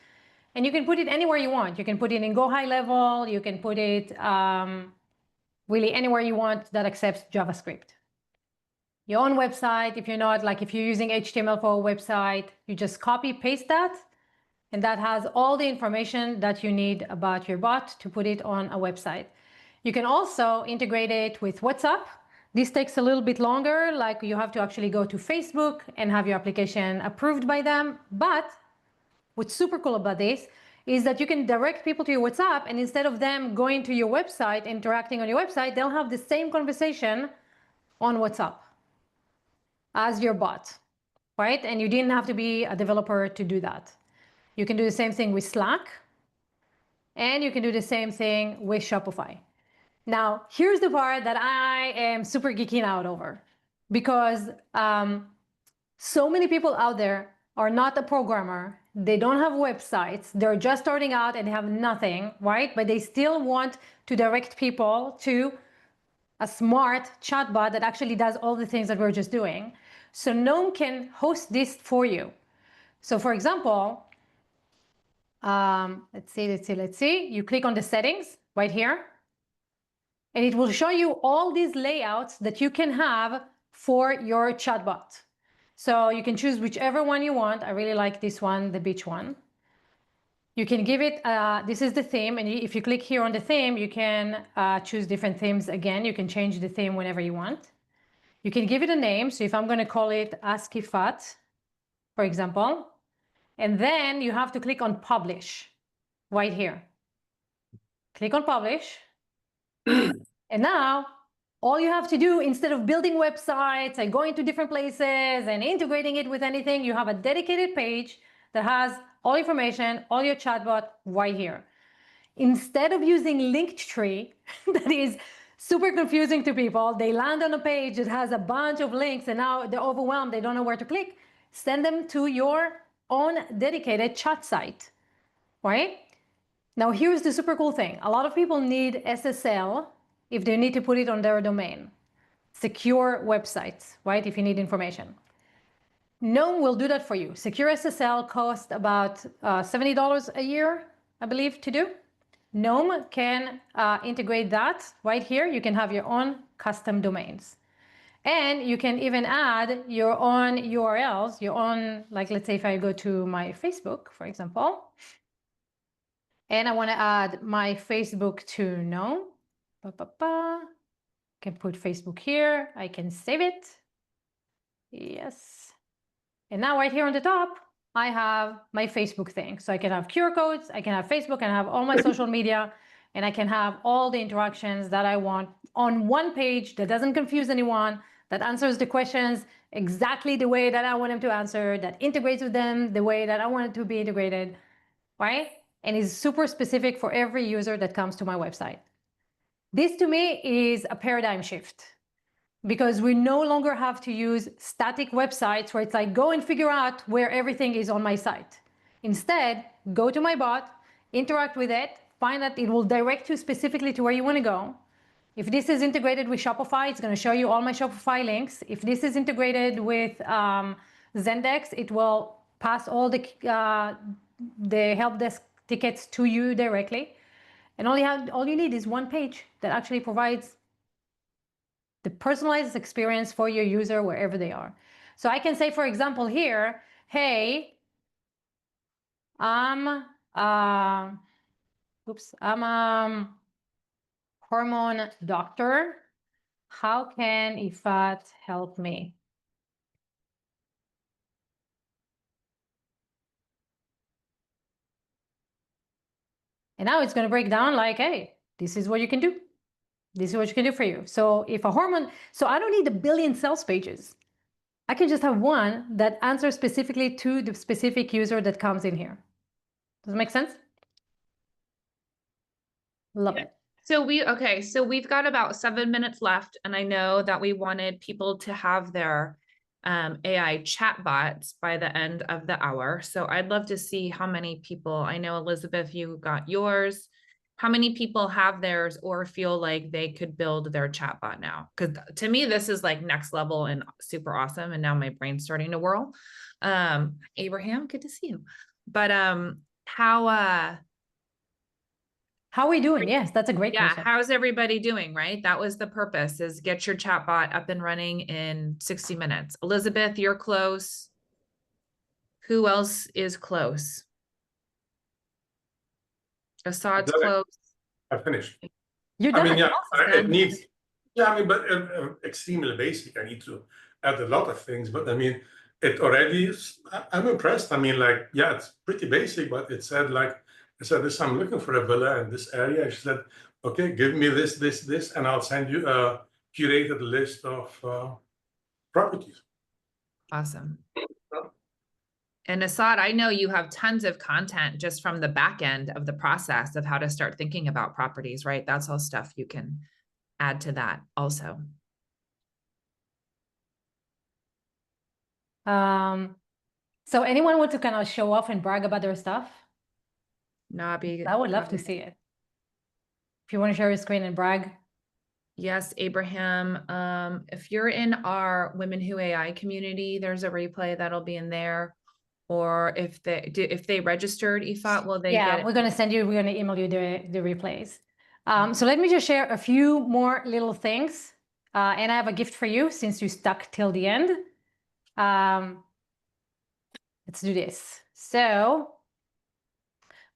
and you can put it anywhere you want. You can put it in Go High Level. You can put it really anywhere you want that accepts JavaScript. Your own website, if you're using HTML for a website, you just copy, paste that, and that has all the information that you need about your bot to put it on a website. You can also integrate it with WhatsApp. This takes a little bit longer, like you have to actually go to Facebook and have your application approved by them. But what's super cool about this is that you can direct people to your WhatsApp, and instead of them going to your website, interacting on your website, they'll have the same conversation on WhatsApp as your bot, right? And you didn't have to be a developer to do that. You can do the same thing with Slack, and you can do the same thing with Shopify. Now, here's the part that I am super geeking out over, because so many people out there are not a programmer. They don't have websites. They're just starting out and have nothing, right? But they still want to direct people to a smart chatbot that actually does all the things that we're just doing. So Noem can host this for you. So for example, let's see. You click on the settings right here. and it will show you all these layouts that you can have for your chatbot. So you can choose whichever one you want. I really like this one, the beach one. You can give it, this is the theme, and if you click here on the theme, you can choose different themes again. You can change the theme whenever you want. You can give it a name. So if I'm going to call it Ask Ifat, for example, and then you have to click on Publish right here. Click on Publish. And now all you have to do, instead of building websites and going to different places and integrating it with anything, you have a dedicated page that has all information, all your chatbot right here. Instead of using Linktree, that is super confusing to people, they land on a page that has a bunch of links and now they're overwhelmed, they don't know where to click, send them to your own dedicated chat site, right? Now here's the super cool thing. A lot of people need SSL if they need to put it on their domain. Secure websites, right? If you need information. Noem will do that for you. Secure SSL costs about $70 a year, I believe, to do. Noem can integrate that right here. You can have your own custom domains. And you can even add your own URLs, your own, like let's say if I go to my Facebook, for example, and I want to add my Facebook to Noem. Can put Facebook here. I can save it. Yes. And now right here on the top, I have my Facebook thing. So I can have QR codes, I can have Facebook, and I have all my social media, and I can have all the interactions that I want on one page that doesn't confuse anyone, that answers the questions exactly the way that I want them to answer, that integrates with them the way that I want it to be integrated, right? And is super specific for every user that comes to my website. This to me is a paradigm shift, because we no longer have to use static websites where it's like, go and figure out where everything is on my site. Instead, go to my bot, interact with it, find that it will direct you specifically to where you want to go. If this is integrated with Shopify, it's going to show you all my Shopify links. If this is integrated with Zendex, it will pass all the help desk tickets to you directly. And all you need is one page that actually provides the personalized experience for your user wherever they are. So I can say, for example, here, hey, I'm a hormone doctor. How can Ifat help me? And now it's going to break down like, hey, this is what you can do. This is what you can do for you. So if a hormone, so I don't need a billion sales pages. I can just have one that answers specifically to the specific user that comes in here. Does it make sense? Love it. So we've got about 7 minutes left, and I know that we wanted people to have their AI chatbots by the end of the hour. So I'd love to see how many people, I know Elizabeth, you got yours. How many people have theirs or feel like they could build their chatbot now? Because to me, this is like next level and super awesome. And now my brain's starting to whirl. Abraham, good to see you. But how are we doing? Yes, that's a great question. How's everybody doing, right? That was the purpose, is get your chatbot up and running in 60 minutes. Elizabeth, you're close. Who else is close? Assad's close. I finished. You're done. I mean, yeah, Awesome. it needs, yeah, I mean, but extremely basic. I need to add a lot of things, but I mean, it already is, I'm impressed. I mean, like, yeah, it's pretty basic, but it said like, I said this, I'm looking for a villa in this area. She said, okay, give me this, and I'll send you a curated list of properties. Awesome. And Assad, I know you have tons of content just from the back end of the process of how to start thinking about properties, right? That's all stuff you can add to that also. So anyone want to kind of show off and brag about their stuff? Nabi, I would love to see it. If you want to share your screen and brag. Yes, Abraham. If you're in our Women Who AI community, there's a replay that'll be in there. Or if they registered, Ifat, will they get it? We're going to email you the replays. So let me just share a few more little things. And I have a gift for you since you stuck till the end. Let's do this. So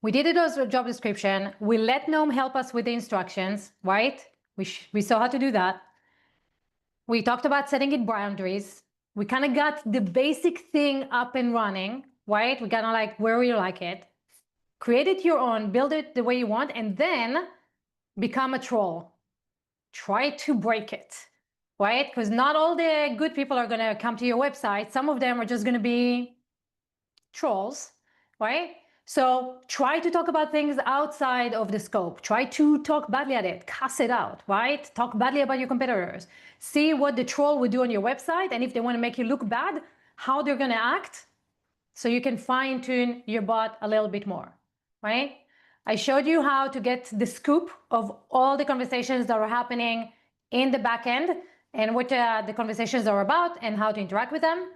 we did it as a job description. We let Noem help us with the instructions, right? We saw how to do that. We talked about setting it boundaries. We kind of got the basic thing up and running, right? We kind of like where you like it. Create it your own, build it the way you want, and then become a troll. Try to break it, right? Because not all the good people are going to come to your website. Some of them are just going to be trolls, right? So try to talk about things outside of the scope. Try to talk badly at it, cuss it out, right? Talk badly about your competitors. See what the troll would do on your website, and if they want to make you look bad, how they're going to act, so you can fine tune your bot a little bit more, right? I showed you how to get the scoop of all the conversations that are happening in the backend and what the conversations are about and how to interact with them.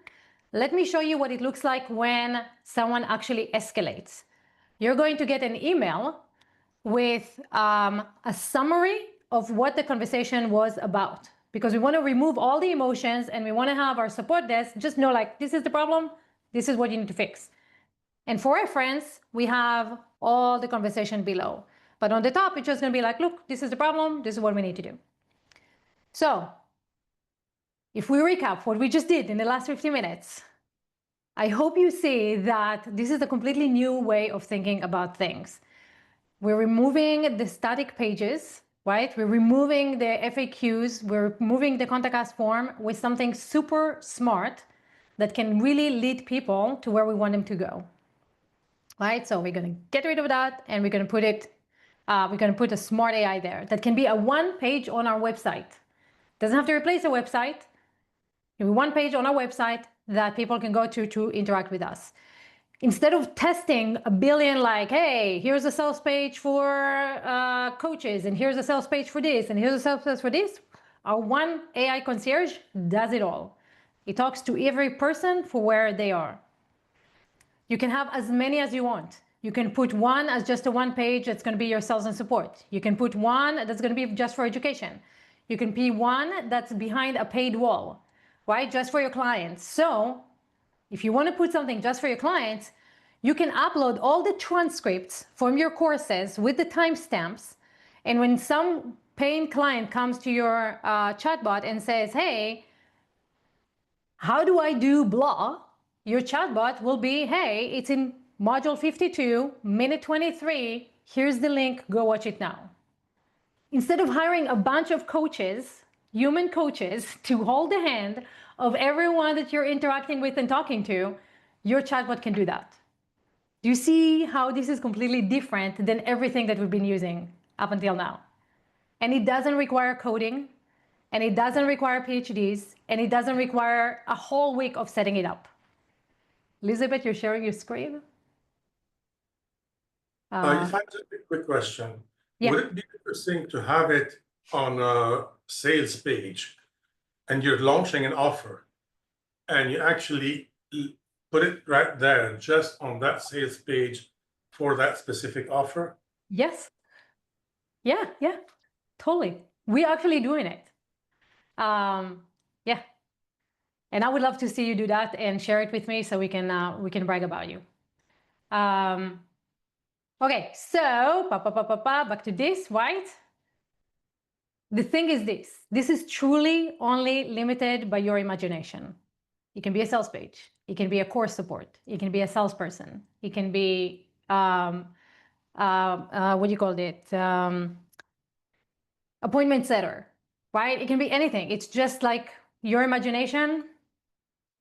Let me show you what it looks like when someone actually escalates. You're going to get an email with a summary of what the conversation was about, because we want to remove all the emotions and we want to have our support desk just know, like, this is the problem, this is what you need to fix. And for reference, we have all the conversation below. But on the top, it's just going to be like, look, this is the problem, this is what we need to do. So if we recap what we just did in the last 50 minutes, I hope you see that this is a completely new way of thinking about things. We're removing the static pages, right? We're removing the FAQs, we're removing the contact us form with something super smart that can really lead people to where we want them to go. Right? So we're going to get rid of that, and we're going to put it, we're going to put a smart AI there that can be a one page on our website. Doesn't have to replace a website. It'll be one page on our website that people can go to interact with us. Instead of testing a billion, like, hey, here's a sales page for coaches, and here's a sales page for this, and here's a sales page for this, our one AI concierge does it all. It talks to every person for where they are. You can have as many as you want. You can put one as just a one page that's going to be your sales and support. You can put one that's going to be just for education. You can be one that's behind a paid wall, right? Just for your clients. So if you want to put something just for your clients, you can upload all the transcripts from your courses with the timestamps. And when some paying client comes to your chatbot and says, hey, how do I do blah? Your chatbot will be, hey, it's in module 52, minute 23. Here's the link. Go watch it now. Instead of hiring a bunch of coaches, human coaches, to hold the hand of everyone that you're interacting with and talking to, your chatbot can do that. Do you see how this is completely different than everything that we've been using up until now? And it doesn't require coding, and it doesn't require PhDs, and it doesn't require a whole week of setting it up. Elizabeth, you're sharing your screen? If I just a quick question, Yeah. would it be interesting to have it on a sales page and you're launching an offer and you actually put it right there, just on that sales page for that specific offer? Yes. Yeah, totally. We're actually doing it. Yeah. And I would love to see you do that and share it with me so we can brag about you. Okay, so back to this, right? The thing is this. This is truly only limited by your imagination. It can be a sales page. It can be a course support. It can be a salesperson. It can be, what do you call it? Appointment setter, right? It can be anything. It's just like your imagination.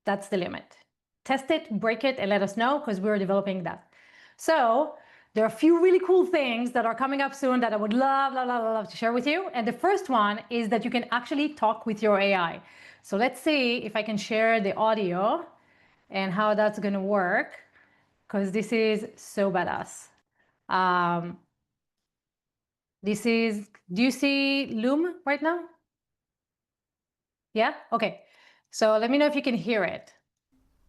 That's the limit. Test it, break it, and let us know, because we're developing that. So there are a few really cool things that are coming up soon that I would love to share with you. And the first one is that you can actually talk with your AI. So let's see if I can share the audio and how that's going to work, because this is so badass. This is, do you see Loom right now? Yeah? Okay. So let me know if you can hear it.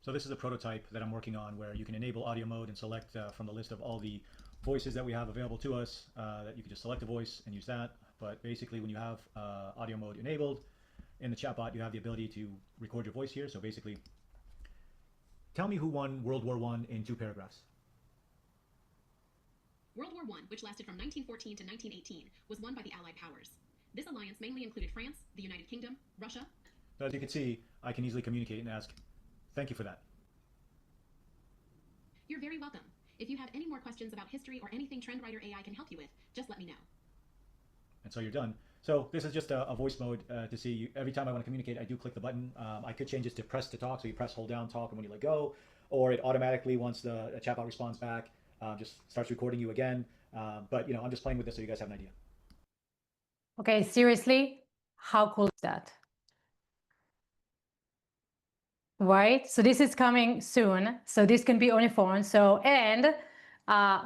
So this is a prototype that I'm working on where you can enable audio mode and select from the list of all the voices that we have available to us that you can just select a voice and use that. But basically, when you have audio mode enabled in the chatbot, you have the ability to record your voice here. So basically, tell me who won World War I in 2 paragraphs. World War I, which lasted from 1914 to 1918, was won by the Allied powers. This alliance mainly included France, the United Kingdom, Russia. So as you can see, I can easily communicate and ask, thank you for that. You're very welcome. If you have any more questions about history or anything TrendWriter AI can help you with, just let me know. And so you're done. So this is just a voice mode to see every time I want to communicate, I do click the button. I could change this to press to talk. So you press, hold down, talk, and when you let go, or it automatically, once the chatbot responds back, just starts recording you again. But you know, I'm just playing with this so you guys have an idea. Okay, seriously, how cool is that? Right? So this is coming soon. So this can be on your phone. So, and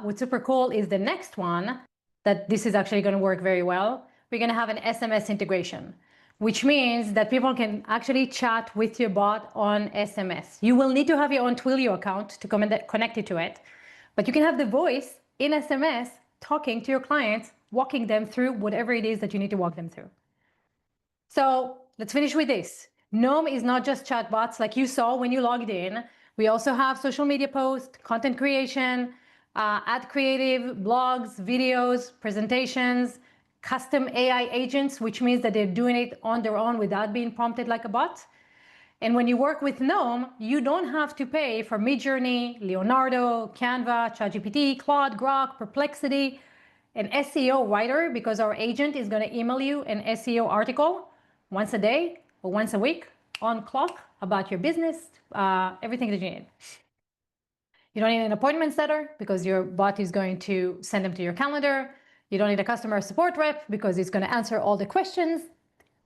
what's super cool is the next one, that this is actually going to work very well. We're going to have an SMS integration, which means that people can actually chat with your bot on SMS. You will need to have your own Twilio account to connect it to it, but you can have the voice in SMS talking to your clients, walking them through whatever it is that you need to walk them through. So let's finish with this. Noem is not just chatbots like you saw when you logged in. We also have social media posts, content creation, ad creative, blogs, videos, presentations, custom AI agents, which means that they're doing it on their own without being prompted like a bot. And when you work with Noem, you don't have to pay for Midjourney, Leonardo, Canva, ChatGPT, Claude, Grok, Perplexity, an SEO writer, because our agent is going to email you an SEO article once a day or once a week on clock about your business, everything that you need. You don't need an appointment setter because your bot is going to send them to your calendar. You don't need a customer support rep because it's going to answer all the questions.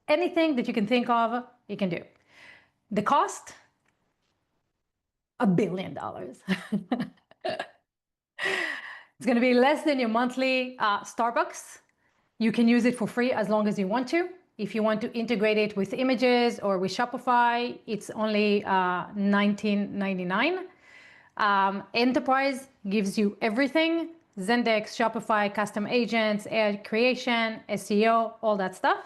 Anything that you can think of, you can do. The cost? $1 billion. It's going to be less than your monthly Starbucks. You can use it for free as long as you want to. If you want to integrate it with images or with Shopify, it's only $19.99. Enterprise gives you everything: Zendesk, Shopify, custom agents, ad creation, SEO, all that stuff.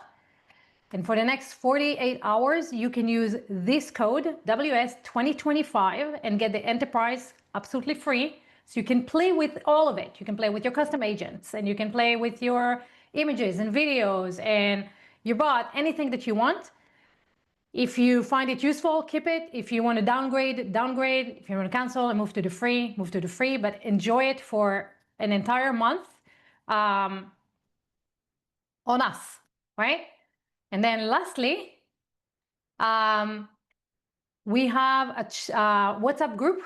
And for the next 48 hours, you can use this code, WS2025, and get the enterprise absolutely free. So you can play with all of it. You can play with your custom agents, and you can play with your images and videos and your bot, anything that you want. If you find it useful, keep it. If you want to downgrade, downgrade. If you want to cancel and move to the free, move to the free, but enjoy it for an entire month on us, right? And then lastly, we have a WhatsApp group.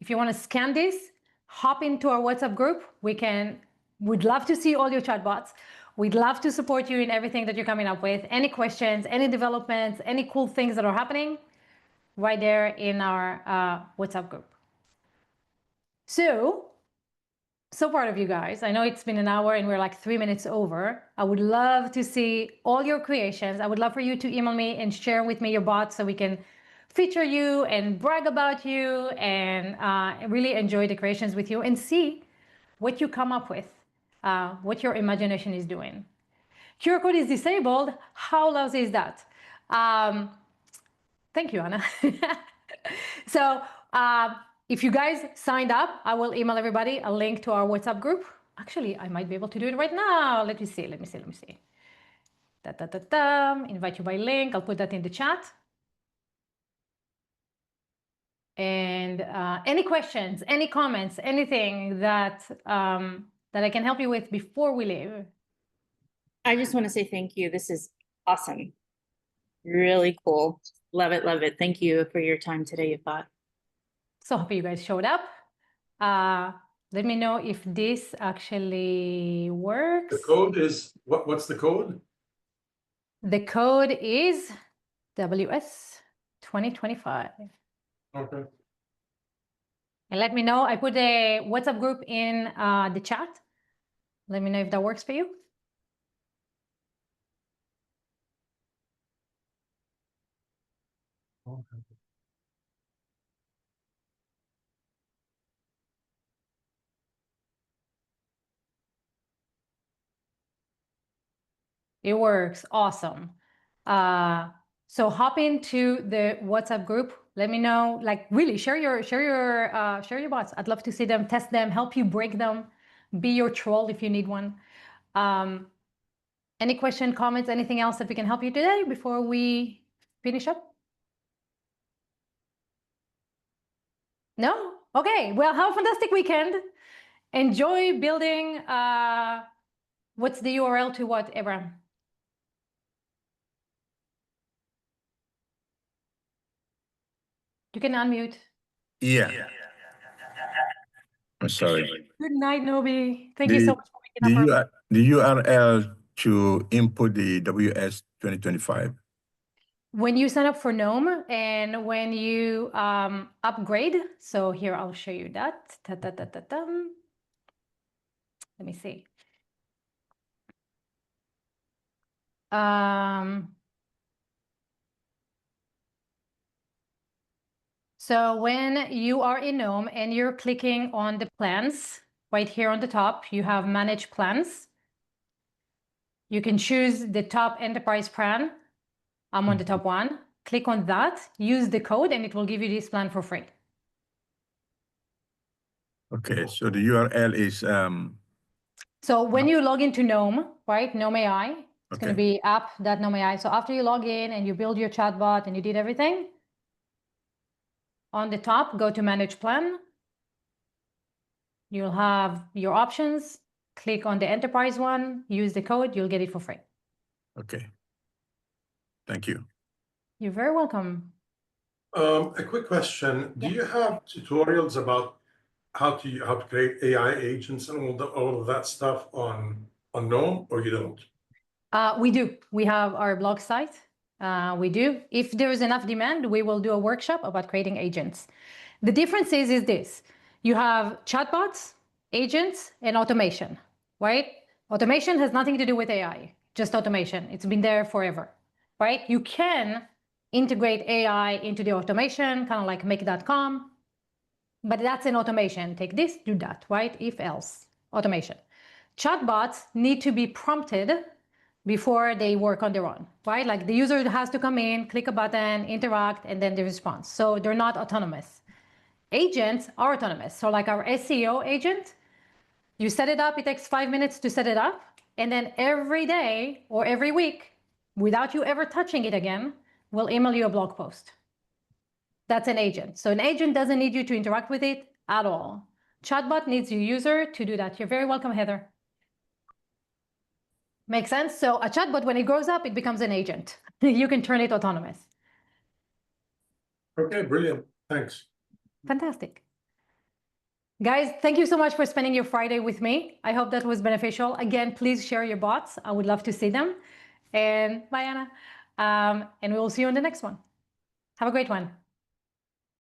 If you want to scan this, hop into our WhatsApp group. We'd love to see all your chatbots. We'd love to support you in everything that you're coming up with. Any questions, any developments, any cool things that are happening, right there in our WhatsApp group. So proud of you guys. I know it's been an hour and we're like 3 minutes over. I would love to see all your creations. I would love for you to email me and share with me your bots so we can feature you and brag about you and really enjoy the creations with you and see what you come up with, what your imagination is doing. QR code is disabled. How lousy is that? Thank you, Anna. So if you guys signed up, I will email everybody a link to our WhatsApp group. Actually, I might be able to do it right now. Let me see. Invite you by link. I'll put that in the chat. And any questions, any comments, anything that I can help you with before we leave? I just want to say thank you. This is awesome. Really cool. Love it, love it. Thank you for your time today, Yvette. So happy you guys showed up. Let me know if this actually works. The code is, what's the code? The code is WS2025. Okay. And let me know. I put a WhatsApp group in the chat. Let me know if that works for you. Okay. It works. Awesome. So hop into the WhatsApp group. Let me know, like really share your bots. I'd love to see them, test them, help you break them, be your troll if you need one. Any question, comments, anything else that we can help you today before we finish up? No? Okay. Well, have a fantastic weekend. Enjoy building. What's the URL to what, Abraham? You can unmute. Yeah. I'm sorry. Good night, Nobi. Thank you so much for waking up. The URL to input the WS 2025. When you sign up for Noem and when you upgrade, so here I'll show you that. Let me see. So when you are in Noem and you're clicking on the plans, right here on the top, you have Manage Plans. You can choose the top enterprise plan. I'm on the top one. Click on that, use the code, and it will give you this plan for free. Okay, so the URL is So when you log into Noem, right, noem-ai, it's going to be app.noem-ai. So after you log in and you build your chatbot and you did everything, on the top, go to Manage Plan. You'll have your options. Click on the enterprise one, use the code, you'll get it for free. okay. Thank you. You're very welcome. A quick question. Do you have tutorials about how to create AI agents and all of that stuff on Noem, or you don't? We do. We have our blog site. We do. If there is enough demand, we will do a workshop about creating agents. The difference is this. You have chatbots, agents, and automation, right? Automation has nothing to do with AI, just automation. It's been there forever, right? You can integrate AI into the automation, kind of like make.com, but that's an automation. Take this, do that, right? If else, automation. Chatbots need to be prompted before they work on their own, right? Like the user has to come in, click a button, interact, and then the response. So they're not autonomous. Agents are autonomous. So like our SEO agent, you set it up, it takes 5 minutes to set it up, and then every day or every week, without you ever touching it again, we'll email you a blog post. That's an agent. So an agent doesn't need you to interact with it at all. Chatbot needs your user to do that. You're very welcome, Heather. Makes sense? So a chatbot, when it grows up, it becomes an agent. You can turn it autonomous. Okay, brilliant. Thanks. Fantastic. Guys, thank you so much for spending your Friday with me. I hope that was beneficial. Again, please share your bots. I would love to see them. And bye, Anna. And we will see you on the next one. Have a great one.